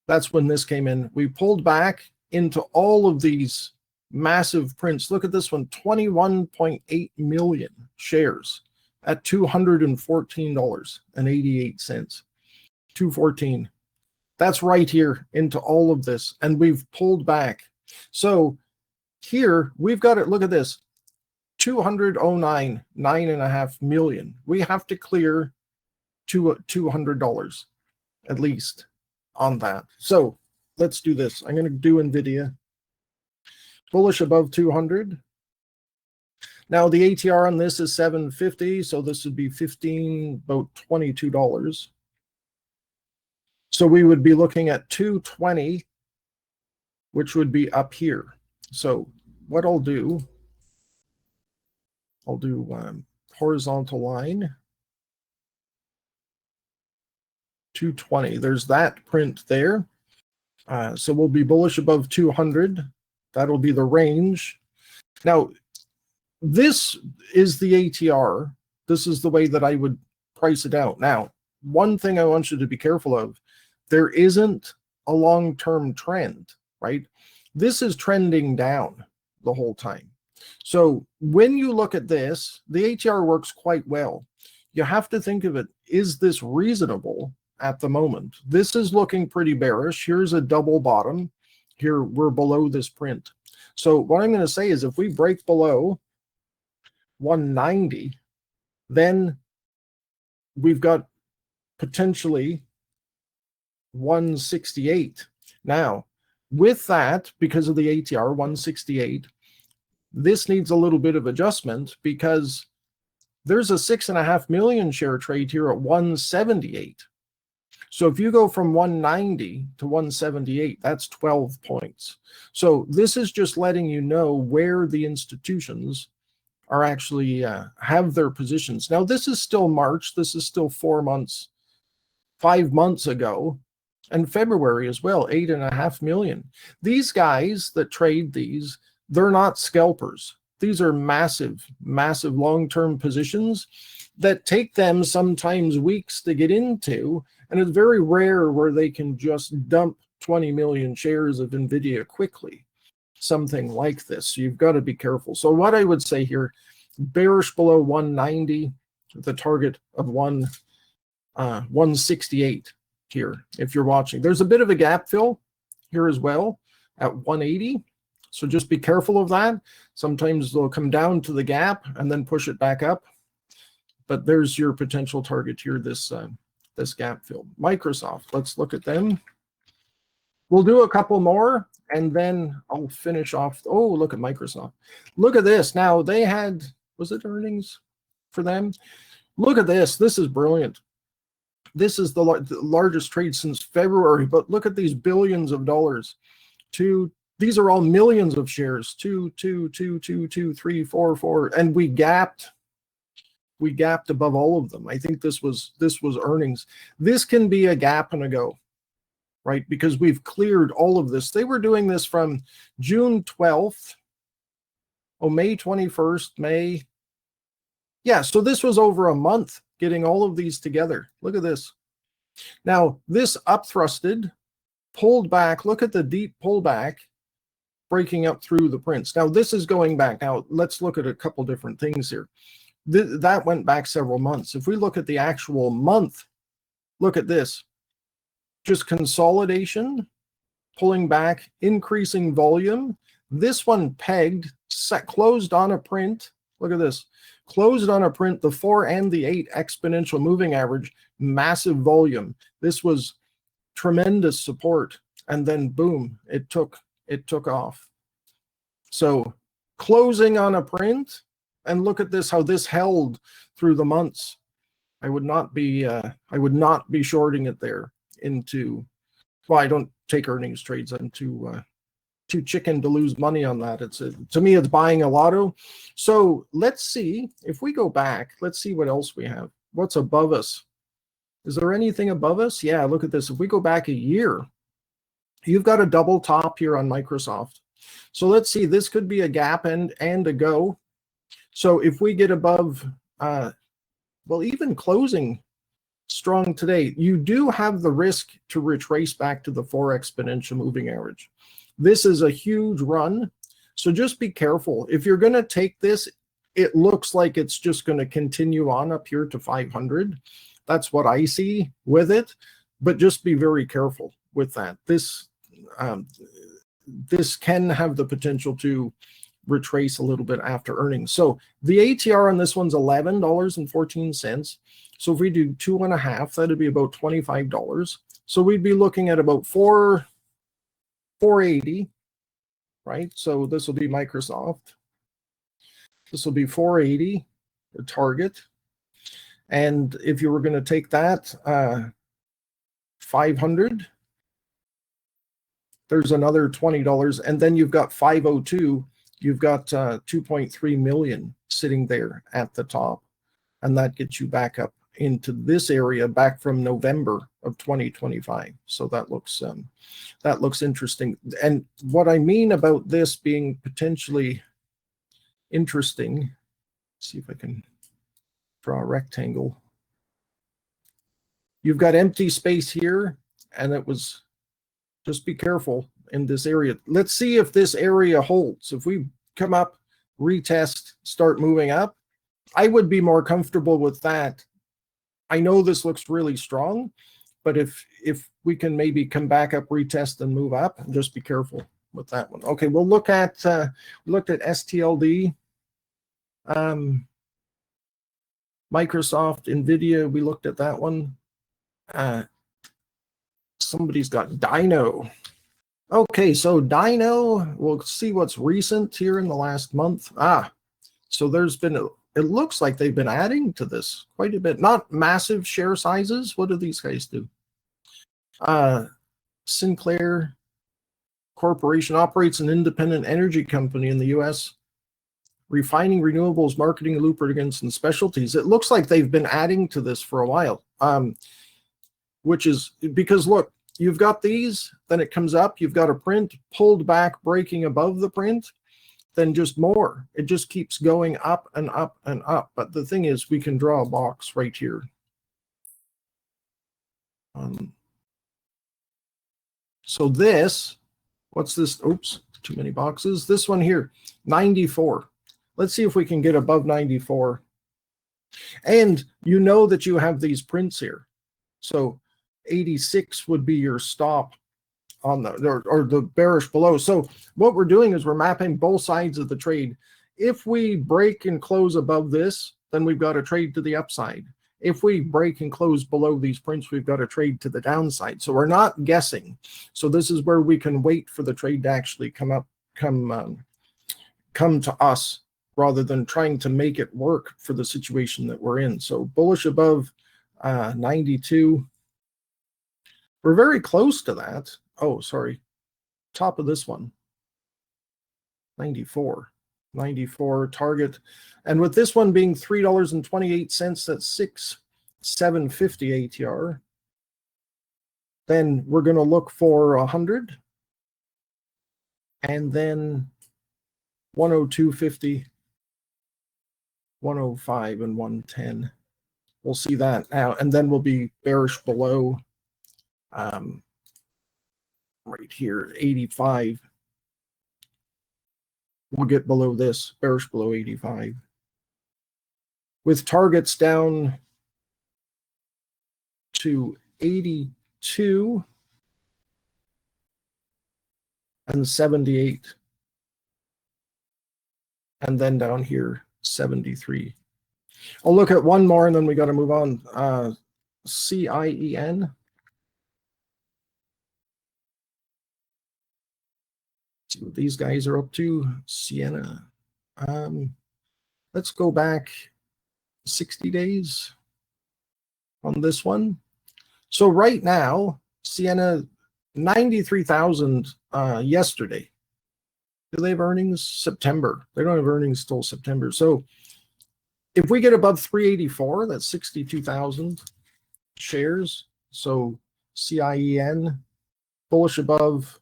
That's when this came in. We pulled back into all of these massive prints. Look at this one, 21.8 million shares at $214.88. 214. That's right here into all of this, and we've pulled back. So here we've got it. Look at this, 209, 9.5 million. We have to clear $200 at least on that. So let's do this. I'm going to do NVIDIA. Bullish above 200. Now the ATR on this is 750, so this would be about $22. So we would be looking at 220, which would be up here. So what I'll do horizontal line, 220. There's that print there. So we'll be bullish above 200. That'll be the range. Now, this is the ATR. This is the way that I would price it out. Now, one thing I want you to be careful of, there isn't a long-term trend, right? This is trending down the whole time. So when you look at this, the ATR works quite well. You have to think of it, is this reasonable at the moment? This is looking pretty bearish. Here's a double bottom. Here we're below this print. So what I'm going to say is if we break below 190, then we've got potentially 168. Now, with that, because of the ATR 168, this needs a little bit of adjustment because there's a 6.5 million share trade here at 178. So if you go from 190 to 178, that's 12 points. So this is just letting you know where the institutions are actually have their positions. Now, this is still March. This is still 4 months, 5 months ago, and February as well, 8.5 million. These guys that trade these, they're not scalpers. These are massive, massive long-term positions that take them sometimes weeks to get into, and it's very rare where they can just dump 20 million shares of NVIDIA quickly, something like this. So you've got to be careful. So what I would say here, bearish below 190, the target of 168 here, if you're watching. There's a bit of a gap fill here as well at 180. So just be careful of that. Sometimes they'll come down to the gap and then push it back up. But there's your potential target here, this gap fill. Microsoft, let's look at them. We'll do a couple more, and then I'll finish off. Oh, look at Microsoft. Look at this. Now, they had, was it earnings for them? Look at this. This is brilliant. This is the largest trade since February, but look at these billions of dollars. These are all millions of shares. 2, 2, 2, 2, 2, 3, 4, 4, and we gapped above all of them. I think this was earnings. This can be a gap and a go, right? Because we've cleared all of this. They were doing this from June 12th, May 21st, May. Yeah, so this was over a month getting all of these together. Look at this. Now, this upthrusted, pulled back. Look at the deep pullback, breaking up through the prints. Now, this is going back. Now, let's look at a couple different things here. That went back several months. If we look at the actual month, look at this. Just consolidation, pulling back, increasing volume, This one pegged, closed on a print. Look at this. Closed on a print, the 4 and the 8 exponential moving average, massive volume. This was tremendous support. And then boom, it took off. So closing on a print, and look at this, how this held through the months. I would not be shorting it there into, well, I don't take earnings trades. I'm too chicken to lose money on that. To me, it's buying a lotto. So let's see if we go back. Let's see what else we have. What's above us? Is there anything above us? Yeah, look at this. If we go back a year, you've got a double top here on Microsoft. So let's see. This could be a gap and a go. So if we get above, well, even closing strong today, you do have the risk to retrace back to the 4 exponential moving average. This is a huge run, so just be careful. If you're going to take this, it looks like it's just going to continue on up here to 500. That's what I see with it, but just be very careful with that. This can have the potential to retrace a little bit after earnings. So the ATR on this one's $11.14. So if we do 2.5, that'd be about $25. So we'd be looking at about 480, right? So this will be Microsoft. This will be 480, the target. And if you were going to take that, 500, there's another $20. And then you've got 502. You've got 2.3 million sitting there at the top. And that gets you back up into this area back from November of 2025. So that looks interesting. And what I mean about this being potentially interesting, let's see if I can draw a rectangle. You've got empty space here, and it was, just be careful in this area. Let's see if this area holds. If we come up, retest, start moving up, I would be more comfortable with that. I know this looks really strong, but if we can maybe come back up, retest, and move up, just be careful with that one. Okay, we'll look at looked at STLD, Microsoft, NVIDIA. We looked at that one. Somebody's got DINO. Okay, so DINO, we'll see what's recent here in the last month. So there's been it looks like they've been adding to this quite a bit. Not massive share sizes. What do these guys do? Sinclair Corporation operates an independent energy company in the U.S., refining renewables, marketing lubricants, and specialties. It looks like they've been adding to this for a while, which is because, look, you've got these, then it comes up, you've got a print, pulled back, breaking above the print, then just more. It just keeps going up and up and up. But the thing is, we can draw a box right here. So this, what's this? Oops, too many boxes. This one here, 94. Let's see if we can get above 94. And you know that you have these prints here. So 86 would be your stop on the, or the bearish below. So what we're doing is we're mapping both sides of the trade. If we break and close above this, then we've got a trade to the upside. If we break and close below these prints, we've got a trade to the downside. So we're not guessing. So this is where we can wait for the trade to actually come to us, rather than trying to make it work for the situation that we're in. So bullish above 92. We're very close to that. Oh, sorry. Top of this one. 94 target. And with this one being $3.28, that's 6,750 ATR. Then we're going to look for 100. And then 102.50, 105, and 110. We'll see that now. And then we'll be bearish below right here, 85. We'll get below this, bearish below 85. With targets down to 82 and 78. and then down here, 73. I'll look at one more and then we got to move on. CIEN. See what these guys are up to. Sienna. Let's go back 60 days on this one. So right now, Sienna, 93,000 yesterday. Do they have earnings? September. They don't have earnings till September. So if we get above 384, that's 62,000 shares. So CIEN, bullish above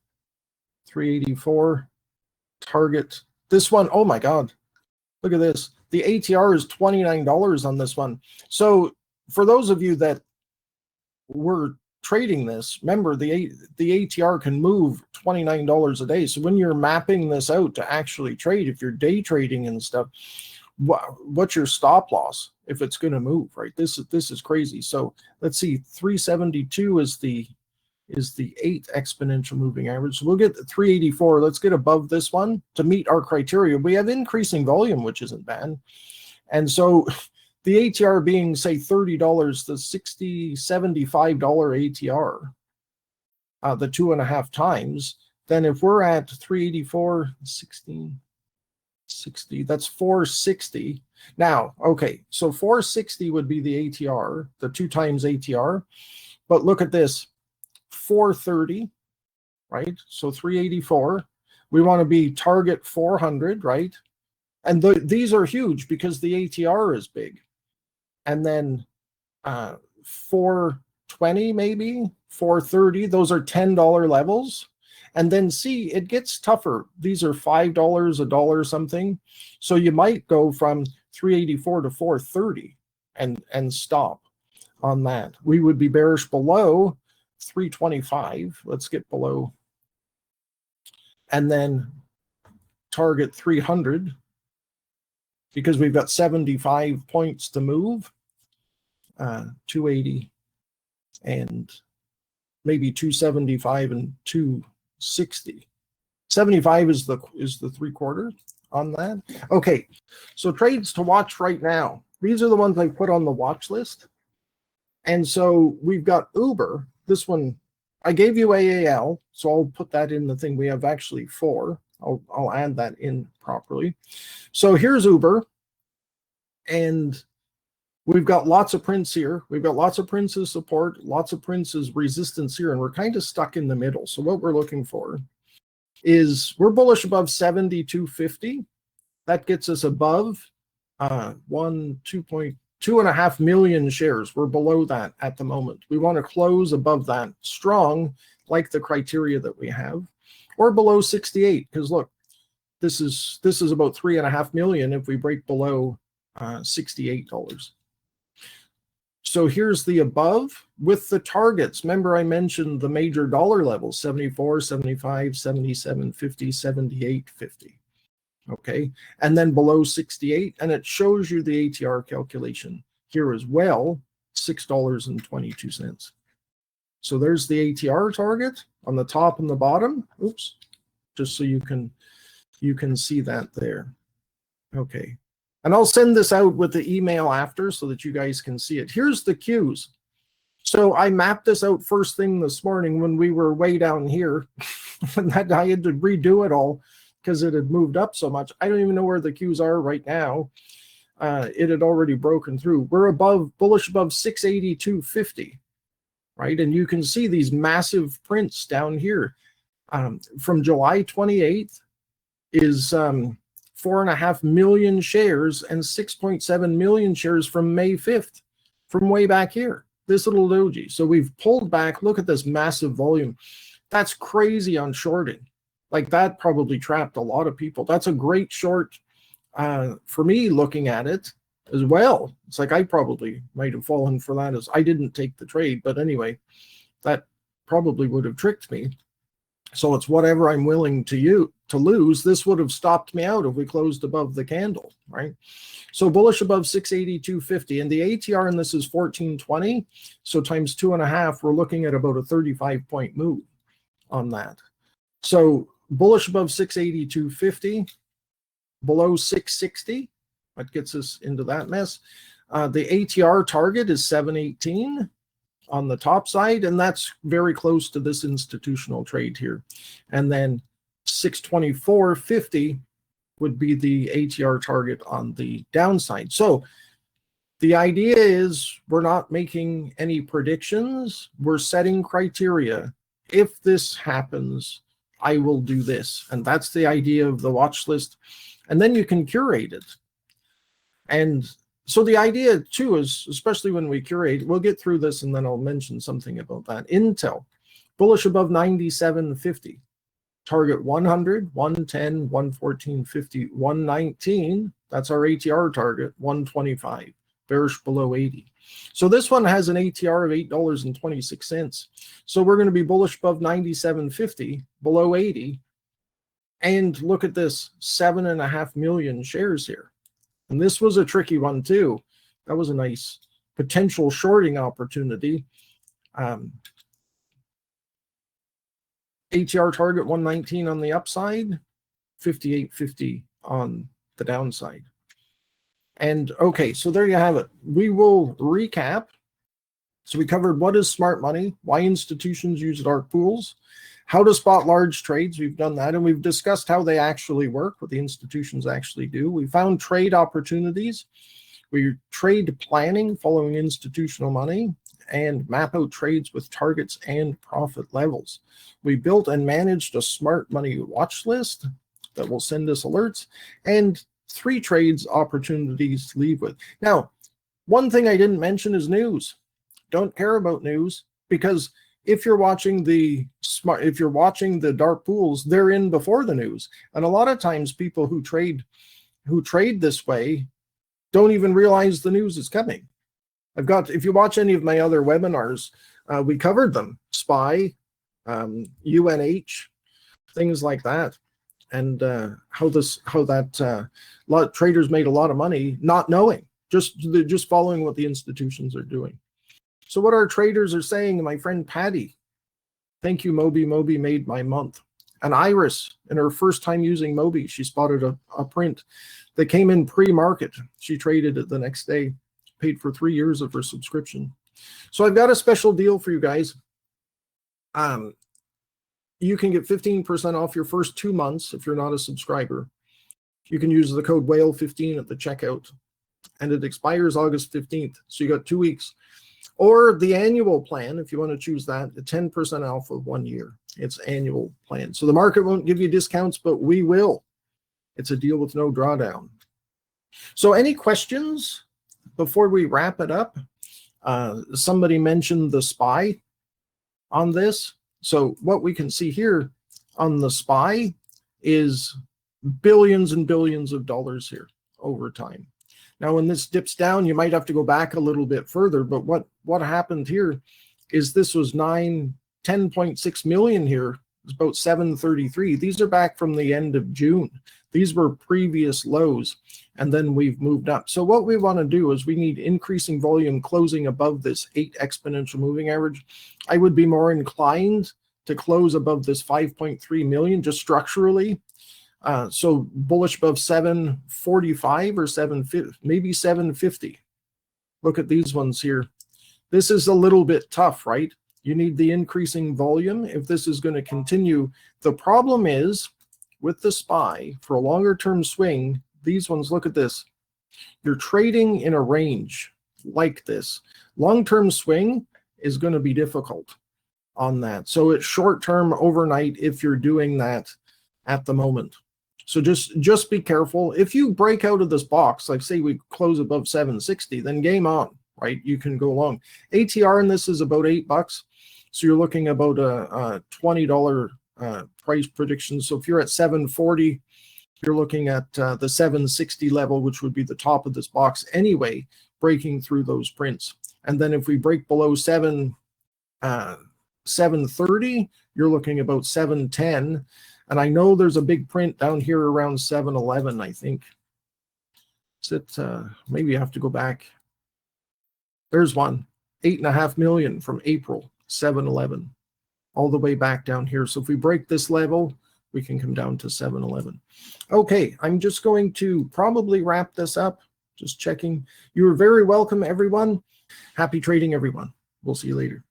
384, target. This one, oh my God, look at this. The ATR is $29 on this one. So for those of you that were trading this, remember the ATR can move $29 a day. So when you're mapping this out to actually trade, if you're day trading and stuff, what's your stop loss if it's going to move, right? This is crazy. So let's see, 372 is the 8 exponential moving average. So we'll get the 384. Let's get above this one to meet our criteria. We have increasing volume, which isn't bad. And so the ATR being, say, $30, the $60, $75 ATR, the 2.5 times, then if we're at 384, 16, 60, that's 460. Now, okay, so 460 would be the ATR, the 2 times ATR. But look at this, 430, right? So 384. We want to be target 400, right? And these are huge because the ATR is big. And then 420 maybe, 430, those are $10 levels. And then see, it gets tougher. These are $5, $1 something. So you might go from 384 to 430 and stop on that. We would be bearish below 325. Let's get below. And then target 300 because we've got 75 points to move. 280 and maybe 275 and 260. 75 is the 3/4 on that. Okay, so trades to watch right now. These are the ones I put on the watch list. And so we've got Uber. This one, I gave you AAL, so I'll put that in the thing. We have actually 4. I'll add that in properly. So here's Uber. And we've got lots of prints here. We've got lots of prints as support, lots of prints as resistance here, and we're kind of stuck in the middle. So what we're looking for is we're bullish above 72.50. That gets us above 2.5 million shares. We're below that at the moment. We want to close above that strong, like the criteria that we have, or below 68. Because look, this is about 3.5 million if we break below $68. So here's the above with the targets. Remember I mentioned the major dollar levels, 74, 75, 77, 50, 78, 50. Okay, and then below 68, and it shows you the ATR calculation here as well, $6.22. So there's the ATR target on the top and the bottom. Oops, just so you can see that there. Okay. And I'll send this out with the email after so that you guys can see it. Here's the cues. So I mapped this out first thing this morning when we were way down here. And that I had to redo it all because it had moved up so much. I don't even know where the cues are right now. It had already broken through. We're above, bullish above 682.50, right? And you can see these massive prints down here. From July 28th is 4.5 million shares and 6.7 million shares from May 5th, from way back here, this little doji. So we've pulled back. Look at this massive volume. That's crazy on shorting. Like that probably trapped a lot of people. That's a great short for me looking at it as well. It's like I probably might have fallen for that as I didn't take the trade. But anyway, that probably would have tricked me. So it's whatever I'm willing to lose. This would have stopped me out if we closed above the candle, right? So bullish above 682.50, and the ATR in this is 1420. So times 2.5, we're looking at about a 35-point move on that. So bullish above 682.50. below 660. That gets us into that mess. The ATR target is 718 on the top side, and that's very close to this institutional trade here. And then 624.50 would be the ATR target on the downside. So the idea is we're not making any predictions. We're setting criteria. If this happens, I will do this. And that's the idea of the watch list. And then you can curate it. And so the idea too is, especially when we curate, we'll get through this and then I'll mention something about that. Intel, bullish above 97.50. Target 100, 110, 114.50, 119. That's our ATR target, 125. Bearish below 80. So this one has an ATR of $8.26. So we're going to be bullish above 97.50, below 80. And look at this, 7.5 million shares here. And this was a tricky one too. That was a nice potential shorting opportunity. ATR target 119 on the upside, 58.50 on the downside. And okay, so there you have it. We will recap. So we covered what is smart money, why institutions use dark pools, how to spot large trades. We've done that, and we've discussed how they actually work, what the institutions actually do. We found trade opportunities. We trade planning following institutional money and map out trades with targets and profit levels. We built and managed a smart money watch list that will send us alerts, and 3 trades opportunities to leave with. Now, one thing I didn't mention is news. Don't care about news, because if you're watching the dark pools, they're in before the news. And a lot of times people who trade this way don't even realize the news is coming. If you watch any of my other webinars, we covered them. SPY, UNH, things like that. And how that a lot of traders made a lot of money not knowing, just following what the institutions are doing. So what our traders are saying, my friend Patty, thank you, Moby. Moby made my month. And Iris, in her first time using Moby, she spotted a print that came in pre-market. She traded it the next day, paid for 3 years of her subscription. So I've got a special deal for you guys. You can get 15% off your first 2 months if you're not a subscriber. You can use the code WHALE15 at the checkout, and it expires August 15th. So you got 2 weeks. Or the annual plan, if you want to choose that, 10% off of 1 year. It's annual plan. So the market won't give you discounts, but we will. It's a deal with no drawdown. So any questions before we wrap it up? Somebody mentioned the SPY on this. So what we can see here on the SPY is billions and billions of dollars here over time. Now, when this dips down, you might have to go back a little bit further. But what happened here is this was 10.6 million here. It's about 733. These are back from the end of June. These were previous lows, and then we've moved up. So what we want to do is we need increasing volume closing above this 8 exponential moving average. I would be more inclined to close above this 5.3 million just structurally. So bullish above 745 or 750, maybe 750. Look at these ones here. This is a little bit tough, right? You need the increasing volume if this is going to continue. The problem is with the SPY for a longer term swing, these ones, look at this. You're trading in a range like this. Long-term swing is going to be difficult on that. So it's short-term overnight if you're doing that at the moment. So just be careful. If you break out of this box, like say we close above 760, then game on, right? You can go long. ATR in this is about $8. So you're looking about a $20 price prediction. So if you're at 740, you're looking at the 760 level, which would be the top of this box anyway, breaking through those prints. And then if we break below 730, you're looking about 710. And I know there's a big print down here around 711, I think. Is it, maybe you have to go back. There's one, 8.5 million from April, 711, all the way back down here. So if we break this level, we can come down to 711. Okay, I'm just going to probably wrap this up. Just checking. You're very welcome, everyone. Happy trading, everyone. We'll see you later.